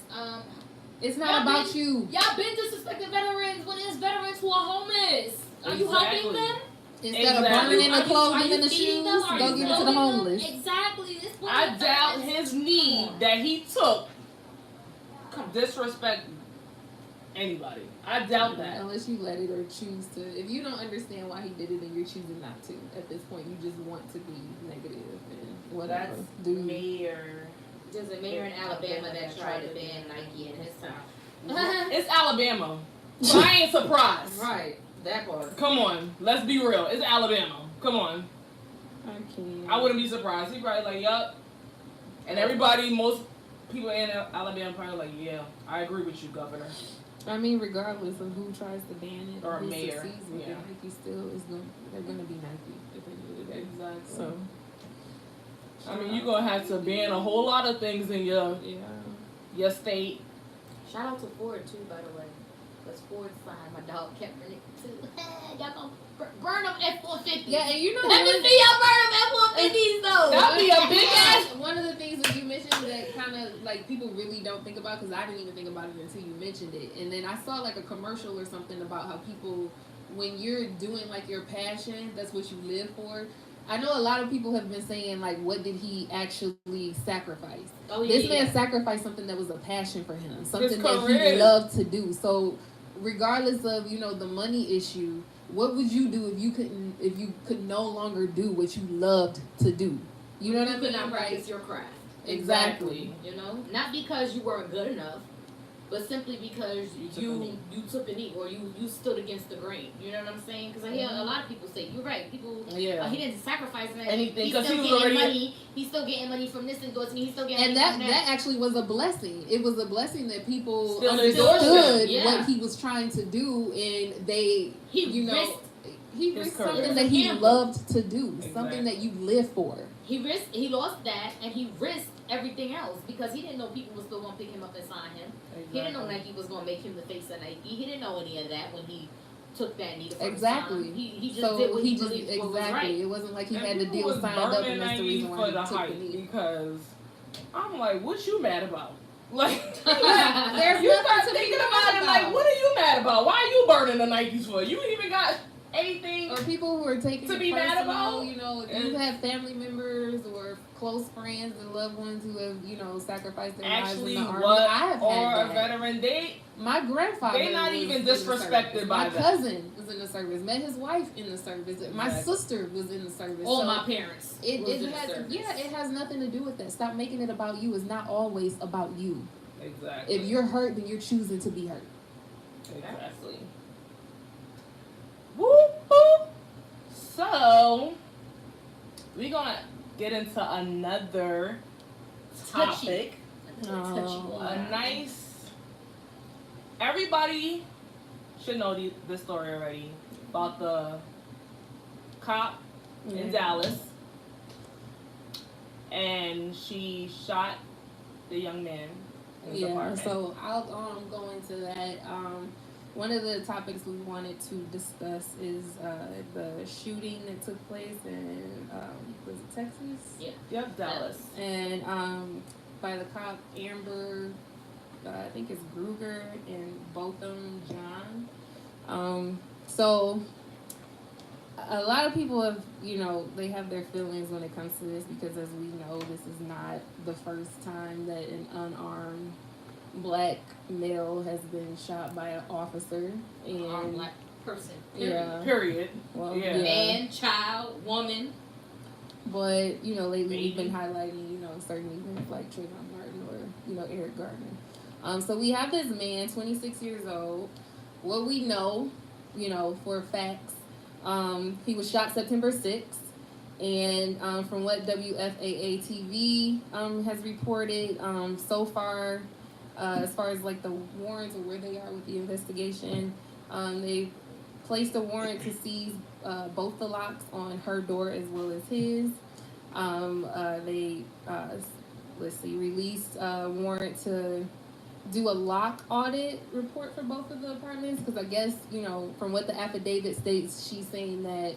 It's not Y'all about been- you. Y'all been disrespecting veterans when there's veterans who are homeless. Are you helping Exactly. them? Instead of Exactly. burning the Are clothing you and the feeding shoes, them? Are go you give it to the clothing them? homeless. Exactly. This I doubt his knee that he took could disrespect anybody. I doubt that. Unless you let it or choose to. If you don't understand why he did it and you're choosing not to, at this point, you just want to be negative and whatever. That's Do you? mayor. There's a mayor in Alabama that tried to ban Nike in his time. It's Alabama. So I ain't surprised. Right. That part. Come on. Let's be real. It's Alabama. Come on. I can't. I wouldn't be surprised. He probably like, yup. And everybody, most people in Alabama probably like, yeah, I agree with you, Governor. I mean, regardless of who tries to ban it Or or who mayor, succeeds with yeah. it, Nike still is going. They're going to be Nike at the end of the day. Exactly. So, I mean, you're going to have to ban a whole lot of things in your state. Shout out to Ford too, by the way. Because Ford signed my dog Kaepernick too. Y'all gonna burn them F-450s. yeah, and you know Let me what? see y'all burn them F-450s though. That'd be a big ass. One of the things that you mentioned that kind of like people really don't think about, because I didn't even think about it until you mentioned it. And then I saw like a commercial or something about how people, when you're doing like your passion, that's what you live for. I know a lot of people have been saying like, what did he actually sacrifice? Oh, yeah, This man sacrificed something that was a passion for him, something that career. he loved to do. So regardless of, you know, the money issue, what would you do if you could no longer do what you loved to do? You know what I You mean? could not Like, practice your craft. exactly. You know, not because you weren't good enough, but simply because you took a knee or you stood against the grain. You know what I'm saying? Because I hear a lot of people say, you're right. People, Yeah. he didn't sacrifice Anything, He's 'cause still he was getting already- money. He's still getting money from this endorsement. He's still getting And money from that actually was a blessing. It was a blessing that people Still endorsed understood him, yeah. what he was trying to do, and they, He you know, risked- he his risked career. something It was that a he gamble. loved to do, Exactly. something that you live for. He lost that, and he risked everything else because he didn't know people were still going to pick him up and sign him. He didn't know Nike was going to make him the face of Nike. He didn't know any of that when he took that knee the first Exactly. time. He just So did what he just believed exactly. was right. It wasn't like he And had the people deal was signed up, burning and that's the Nike reason why for he the took the hype, knee. because I'm like, what you mad about? Like, There's you nothing start to be thinking mad about it. Like, about. what are you mad about? Why are you burning the Nikes for? You ain't even got anything. Or people who are taking To it be mad personal, about? you know, if And- you have family members or close friends and loved ones who have, you know, sacrificed their Actually, lives in the army. what I have or had a that. veteran, My grandfather. They not was even in the disrespected service. by My that. cousin was in the service. Met his wife in the service. My Exactly. sister was in the service. All So my parents. It was in the has service. it has nothing to do with that. Stop making it about you. It's not always about you. exactly. If you're hurt, then you're choosing to be hurt. Exactly. Whoop whoop. So we're gonna get into another topic. Oh. A nice. Everybody should know this story already about the cop in Dallas, and she shot the young man in his Yeah, apartment. so I'll go into that. One of the topics we wanted to discuss is the shooting that took place in was it Texas? Yeah. Yep, Dallas. And by the cop Amber, I think it's Gruger and Botham John. So a lot of people have, you know, they have their feelings when it comes to this, because as we know, this is not the first time that an unarmed black male has been shot by an officer. And Black person. Period. yeah, Period. well, Yeah. yeah. Man, child, woman. But, you know, lately we've been highlighting, you know, certain events like Trayvon Martin or, you know, Eric Gardner. So we have this man, 26 years old. What we know, you know, for facts, he was shot September 6th. And from what WFAA TV has reported, so far, as far as like the warrants or where they are with the investigation, they placed a warrant to seize both the locks on her door as well as his. They released a warrant to do a lock audit report for both of the apartments because I guess, you know, from what the affidavit states, she's saying that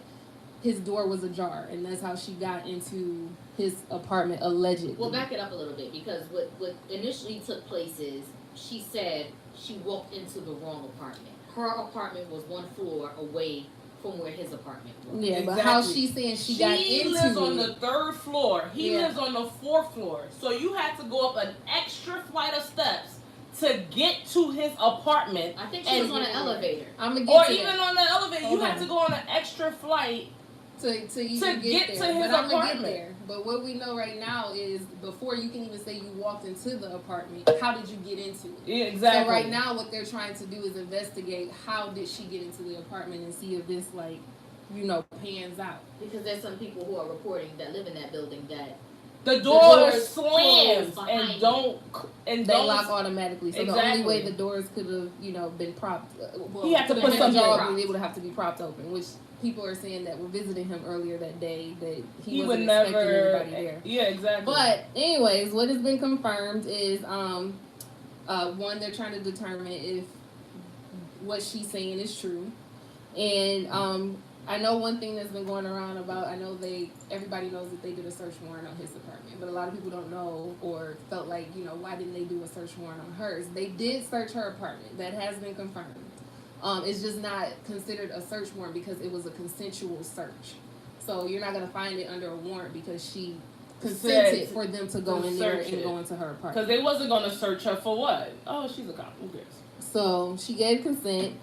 his door was ajar and that's how she got into his apartment allegedly. Well, back it up a little bit because what initially took place is she said she walked into the wrong apartment. Her apartment was one floor away from where his apartment was. Yeah, exactly. But how she's saying she got into it. She lives on the 3rd floor. He lives on the 4th floor. So you had to go up an extra flight of steps to get to his apartment. I think she was on an elevator. I'm gonna get or even on the elevator. You had to go on an extra flight to get to his apartment. I'm gonna get there. But what we know right now is before you can even say you walked into the apartment, how did you get into it? Yeah, exactly. So right now what they're trying to do is investigate how did she get into the apartment and see if this like, you know, pans out. Because there's some people who are reporting that live in that building that the doors slams and they lock automatically. So the only way the doors could have, you know, been propped. He had to put some they would have to be propped open, which people are saying that were visiting him earlier that day that he wasn't expecting anybody there. Yeah, exactly. But anyways, what has been confirmed is one, they're trying to determine if what she's saying is true, and I know one thing that's been going around about, everybody knows that they did a search warrant on his apartment, but a lot of people don't know or felt like, you know, why didn't they do a search warrant on hers? They did search her apartment. That has been confirmed. It's just not considered a search warrant because it was a consensual search. So you're not going to find it under a warrant because she consented for them to go in there and go into her apartment. Because they wasn't going to search her for what? Oh, she's a cop. Who cares? So she gave consent.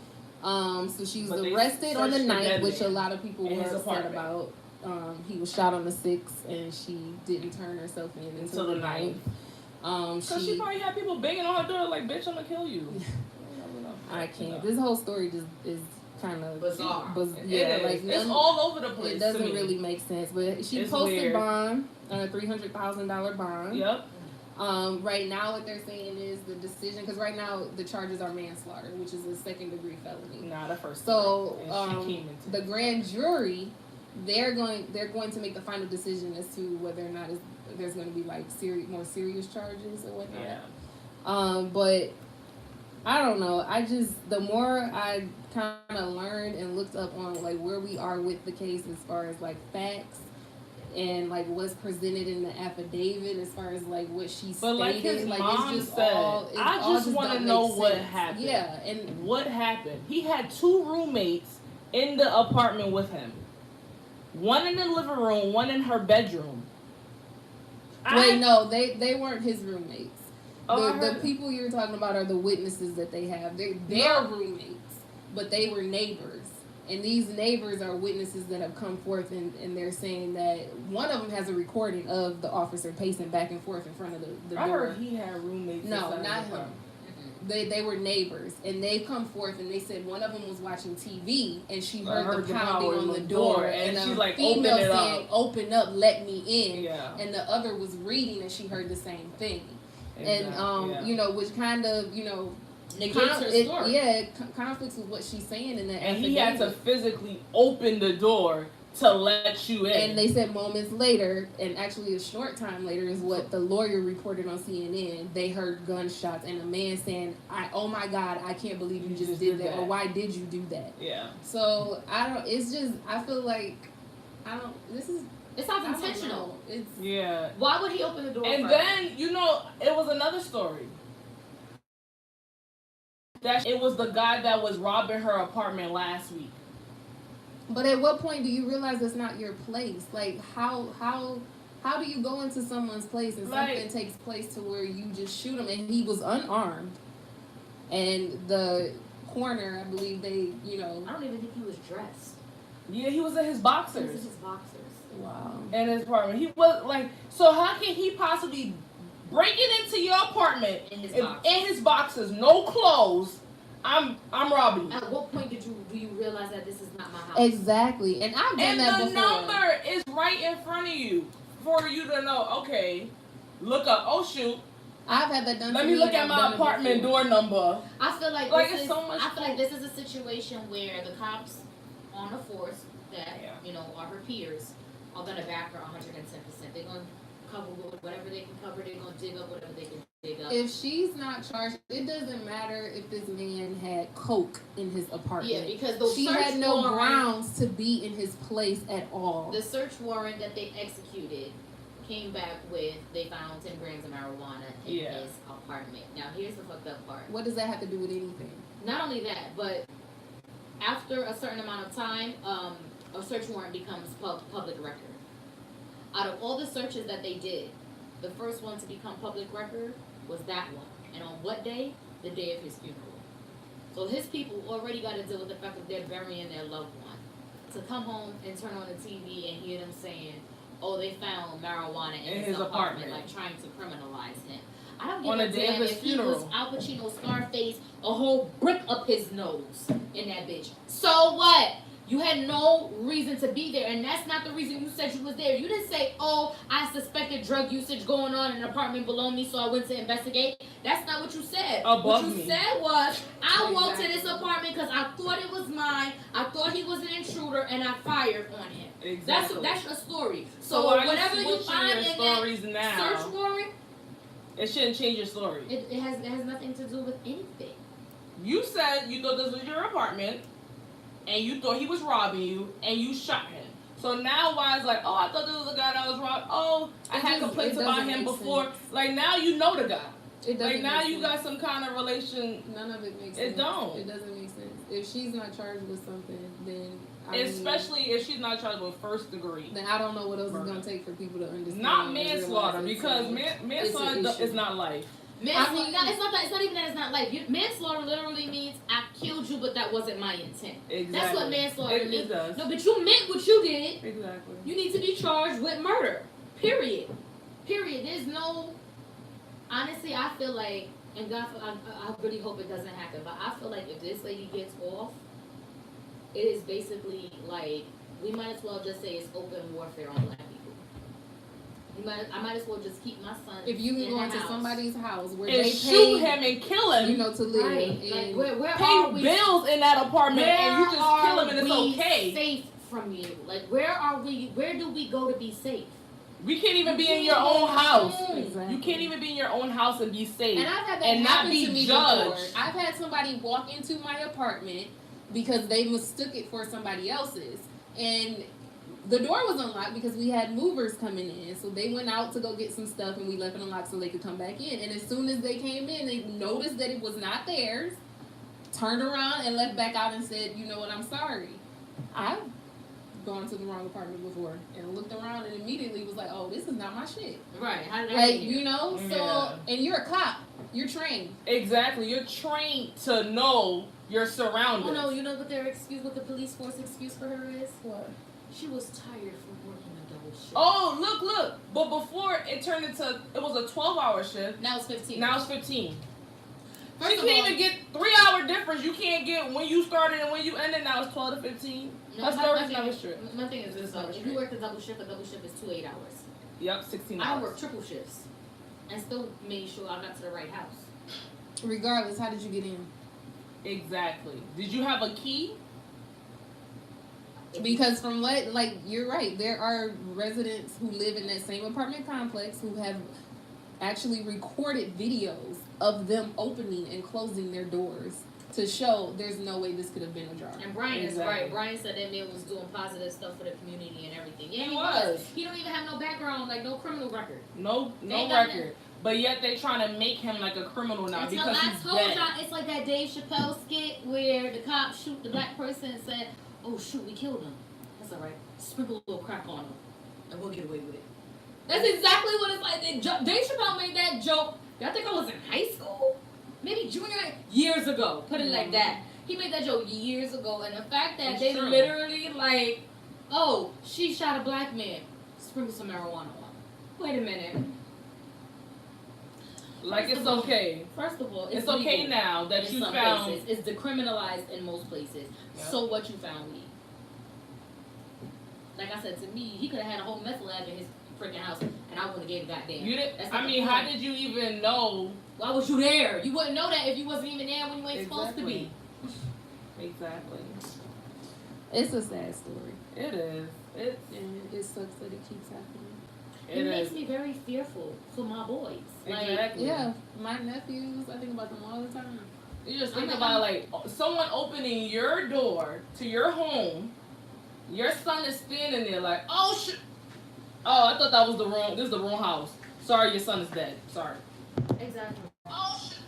So she was arrested on the 9th, which a lot of people were upset about. He was shot on the 6th, and she didn't turn herself in until the 9th. Because she probably had people banging on her door like, bitch, I'm going to kill you. I can't. This whole story just is kind of bizarre. It's all over the place. It doesn't really make sense. But she posted bond, a $300,000 bond. Yep. Right now, what they're saying is the decision, because right now the charges are manslaughter, which is a 2nd-degree felony. Not a first. So the grand jury, they're going to make the final decision as to whether or not there's going to be like more serious charges or whatnot. Yeah. But I don't know. The more I kind of learned and looked up on like where we are with the case as far as like facts and like what's presented in the affidavit as far as like what she stated. But like his mom it's just said, I all just want to know what happened. Yeah, and what happened? He had 2 roommates in the apartment with him. One in the living room, one in her bedroom. No, they weren't his roommates. The people you're talking about are the witnesses that they have. They're roommates, but they were neighbors. And these neighbors are witnesses that have come forth, and they're saying that one of them has a recording of the officer pacing back and forth in front of the door. I heard he had roommates. No, not him. They were neighbors, and they come forth, and they said one of them was watching TV, and she heard the pounding on the door, and she a like female saying, "Open up, let me in." Yeah. And the other was reading, and she heard the same thing. Exactly. And you know, which kind of, you know, negates her story. It conflicts with what she's saying in that affidavit. And he had to physically open the door to let you in. And they said moments later, and actually a short time later is what the lawyer reported on CNN, they heard gunshots and a man saying, oh my God, I can't believe you just did that. Or why did you do that? Yeah. So I feel like, it sounds intentional. Yeah. Why would he open the door and first? then, you know, it was another story. It was the guy that was robbing her apartment last week. But at what point do you realize it's not your place? Like, how do you go into someone's place and something takes place to where you just shoot him? And he was unarmed. And the coroner, I believe I don't even think he was dressed. Yeah, he was in his boxers. He was in his boxers. Wow. in his apartment. He was like, so how can he possibly break it into your apartment In his in boxes. his boxes, no clothes? I'm robbing you. At what point do you realize that this is not my house? Exactly. And I've done And that the before. number is right in front of you for you to know. Okay, look up. Oh shoot. I've had that done. Let to me look and at I've my done it apartment before. door number. I feel like, Like, this it's is, so much I feel like this is a situation where the cops on the force that are her peers are gonna back her 110%. They're gonna cover whatever they can cover. They're gonna dig up whatever they can dig up. If she's not charged, it doesn't matter if this man had coke in his apartment. Yeah, because the she search had no warrant, grounds to be in his place at all. The search warrant that they executed came back with, they found 10 grams of marijuana in his apartment. Now here's the fucked up part. What does that have to do with anything? Not only that, but after a certain amount of time, a search warrant becomes public record. Out of all the searches that they did, the first one to become public record was that one. And on what day? The day of his funeral. So his people already got to deal with the fact that they're burying their loved one. To come home and turn on the TV and hear them saying, oh, they found marijuana in his apartment, like trying to criminalize him. I don't give a damn if he was Al Pacino, Scarface, a whole brick up his nose in that bitch. So what? You had no reason to be there, and that's not the reason you said you was there. You didn't say, oh, I suspected drug usage going on in an apartment below me, so I went to investigate. That's not what you said. What you said was, I walked to this apartment because I thought it was mine, I thought he was an intruder, and I fired on him. Exactly. That's your story. So whatever you find in that search warrant, it shouldn't change your story. It has nothing to do with anything. You said you thought this was your apartment, and you thought he was robbing you, and you shot him. So now why is like, oh, I thought this was the guy that was robbed. Oh, I had complaints about him before. Sense. Like, now you know the guy. It doesn't like, now make you sense. got some kind of relation. None of it makes sense. It don't. It doesn't make sense. If she's not charged with something, then Especially if she's not charged with first degree. Then I don't know what else it's going to take for people to understand. Not manslaughter, because manslaughter is not life. Manslaughter, it's not even that it's not life. Manslaughter literally means I killed you, but that wasn't my intent. Exactly. That's what manslaughter means. It does. No, but you meant what you did. Exactly. You need to be charged with murder. Period. There's no. Honestly, I feel like, and God, I really hope it doesn't happen, but I feel like if this lady gets off, it is basically like, we might as well just say it's open warfare on black people. I might as well just keep my son. If you can go into house. Somebody's house where and they shoot pay, him and kill him, to live, right. and Like, where pay are we, bills in that apartment, and you just kill him and it's okay. Safe from you? Like, where are we? Where do we go to be safe? We can't even be in your own house. Exactly. You can't even be in your own house and be safe. And I've had that and happen not be to me judged. before. I've had somebody walk into my apartment because they mistook it for somebody else's, and the door was unlocked because we had movers coming in. So they went out to go get some stuff, and we left it unlocked so they could come back in. And as soon as they came in, they noticed that it was not theirs, turned around and left back out and said, you know what, I'm sorry. I've gone to the wrong apartment before and looked around and immediately was like, oh, this is not my shit. Right. How did Like, you know? So, Yeah. and you're a cop. You're trained. Exactly. You're trained to know your surroundings. Oh no, you know what what the police force excuse for her is? What? She was tired from working a double shift. Oh, look. But before it turned into, it was a 12-hour shift. Now it's 15. Now it's 15. First You of can't all, even get 3-hour difference. You can't get when you started and when you ended. Now it's 12 to 15. my story's thing never is- straight. My thing is this, though. If you work a double shift is 2 8-hours. Yep, 16 I hours. work triple shifts and still made sure I got to the right house. Regardless, how did you get in? Exactly. Did you have a key? Because from what, like, you're right. There are residents who live in that same apartment complex who have actually recorded videos of them opening and closing their doors to show there's no way this could have been ajar. And Brian is Exactly. right. Brian said that man was doing positive stuff for the community and everything. Yeah, He he was. He don't even have no background, like no criminal record. No They got record. But yet they trying to make him like a criminal now Until because I he's told dead. y'all, it's like that Dave Chappelle skit where the cop shoot the black person and said, "Oh shoot, we killed him. That's all right. Sprinkle a little crack on him, and we'll get away with it." That's exactly what it's like. Dave Chappelle made that joke. Y'all think I was in high school? Maybe junior high? Years ago. Put it like that. He made that joke years ago, and the fact that It's they true. literally like Oh, she shot a black man. Sprinkle some marijuana on. Wait a minute. Like it's okay. First of all, it's okay legal now that in you some found. places. It's decriminalized in most places. Yep. So what, you found weed? Like I said, to me, he could have had a whole meth lab in his freaking house, and I wouldn't have gave a goddamn. You did. That's I not mean, the how point. did you even know? Why was you there? You wouldn't know that if you wasn't even there when you ain't supposed to be. Exactly. It's a sad story. It is. And it sucks that it keeps happening. It makes me very fearful for my boys. Exactly. Yeah, my nephews, I think about them all the time. You just think about like someone opening your door to your home. Your son is standing there like, oh shit. Oh, I thought that was this is the wrong house. Sorry, your son is dead. Sorry. Exactly. Oh shit.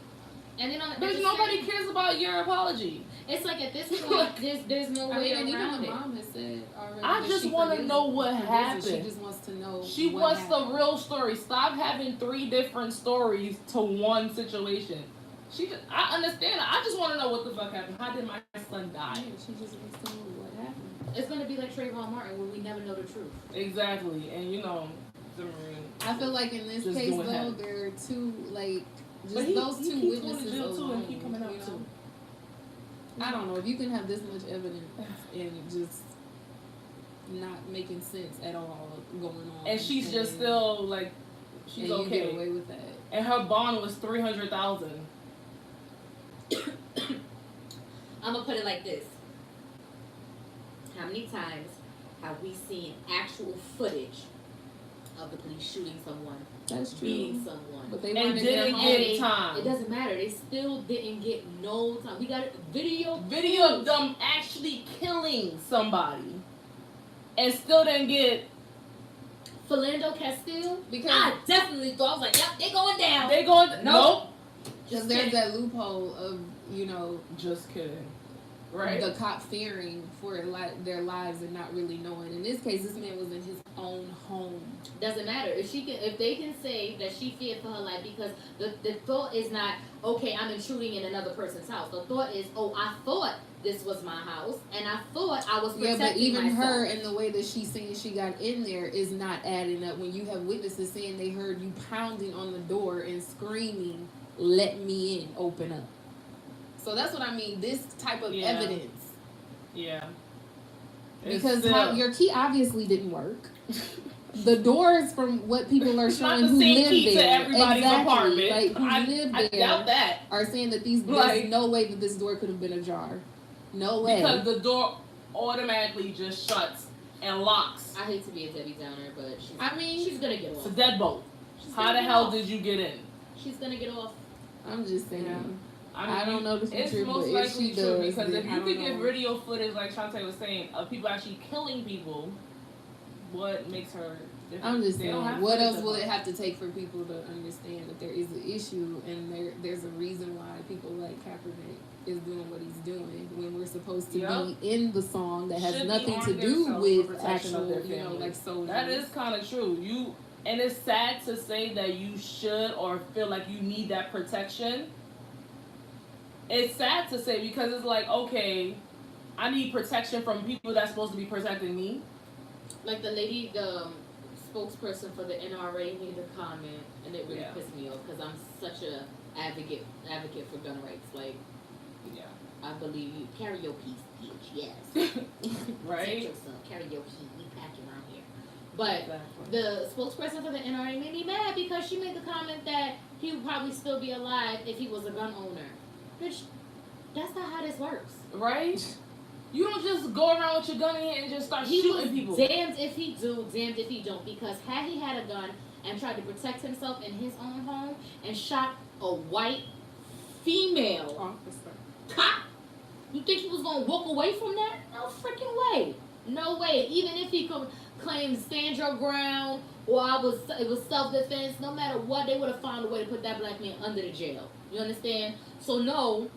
And then Because nobody cares about your apology. It's like at this point, there's no way and even around the it. mom has said already. I just want to know what happened. She just wants to know. She wants the real story. Stop having 3 different stories to one situation. I understand. I just want to know what the fuck happened. How did my son die? Yeah, she just wants to know what happened. It's gonna be like Trayvon Martin, where we never know the truth. Exactly, and you know, I feel like in this case though, there are two those two witnesses alone. And keep coming up too. I don't know if you can have this much evidence and just not making sense at all going on. And she's just still like, she's and okay. You get away with that. And her bond was $300,000. I'm gonna put it like this: how many times have we seen actual footage of the police shooting someone, that's true, beating someone, but they and didn't get time? It doesn't matter. They still didn't get no time. We got video of them actually killing somebody, and still didn't get. Philando Castile, because I definitely thought, I was like, yep, they going down. They going nope. Because there's that loophole of just kidding, right? The cop fearing for their lives and not really knowing. In this case, this man was in his own home. Doesn't matter if they can say that she feared for her life, because the thought is not, okay, I'm intruding in another person's house. The thought is, oh, I thought this was my house, and I thought I was protecting but even myself. her and the way that she's saying she got in there is not adding up. When you have witnesses saying they heard you pounding on the door and screaming, "Let me in, open up." So that's what I mean. This type of evidence. Yeah. Because your key obviously didn't work. The doors, from what people are showing who live there, to everybody's apartment. Like who live there, I doubt that. Are saying that there's no way that this door could have been ajar. No way. Because the door automatically just shuts and locks. I hate to be a Debbie Downer, but she's gonna get off. It's a deadbolt. How the hell did you get in? She's gonna get off. I'm just saying. Yeah. I don't know the future, it's most but likely if she true, does, because if you could know. get video footage, like Chante was saying, of people actually killing people, what makes her different? I'm just saying, what else will it have to take for people to understand that there is an issue and there's a reason why people like Kaepernick is doing what he's doing when we're supposed to be in the song that has nothing to do with actual, like soldiers. That is kind of true. And it's sad to say that you should or feel like you need that protection. It's sad to say because it's like, okay, I need protection from people that's supposed to be protecting me. Like the lady, the spokesperson for the NRA made a comment, and it really pissed me off because I'm such a advocate for gun rights. Like, I believe you carry your peace, bitch. Yes, right. Protect yourself, carry your peace. We pack around here. But the spokesperson for the NRA made me mad because she made the comment that he would probably still be alive if he was a gun owner. Bitch, that's not how this works. Right? You don't just go around with your gun in here and just start shooting people. Damned if he do, damned if he don't. Because had he had a gun and tried to protect himself in his own home and shot a white female officer cop, you think he was going to walk away from that? No freaking way. No way. Even if he could claim stand your ground or it was self-defense, no matter what, they would have found a way to put that black man under the jail. You understand? So no,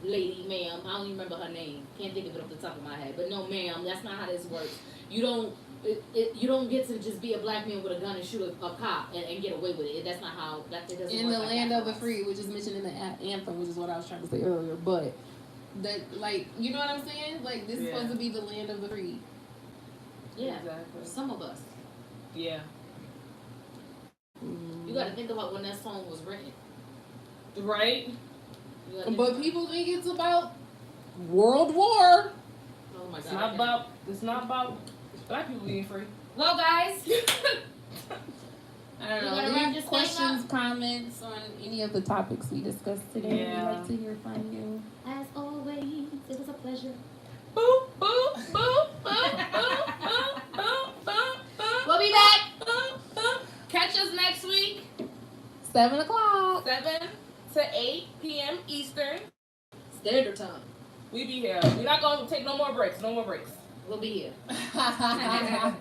lady, ma'am, I don't even remember her name. Can't think of it off the top of my head. But no, ma'am, that's not how this works. You don't get to just be a black man with a gun and shoot a cop and get away with it. That's not how that it doesn't in work the like land that of the free, which is mentioned in the anthem, which is what I was trying to say earlier. But that, like, you know what I'm saying? Like, this is supposed to be the land of the free. Yeah. Exactly. Some of us. Yeah. You got to think about when that song was written. Right? You gotta think But about people think it's about World War. it. Oh my God. It's not about black people being free. Well, guys. I don't You know. gotta wrap Leave this thing questions, up. comments on any of the topics we discussed today. Yeah. We'd like to hear from you. As always, it was a pleasure. Boop, boop, boop, boop, boop, boop, boop, boop, boop. We'll be back. Boop, boop. Catch us next week, 7 o'clock. 7 to 8 p.m. Eastern. Standard time. We be here. We're not going to take no more breaks. No more breaks. We'll be here.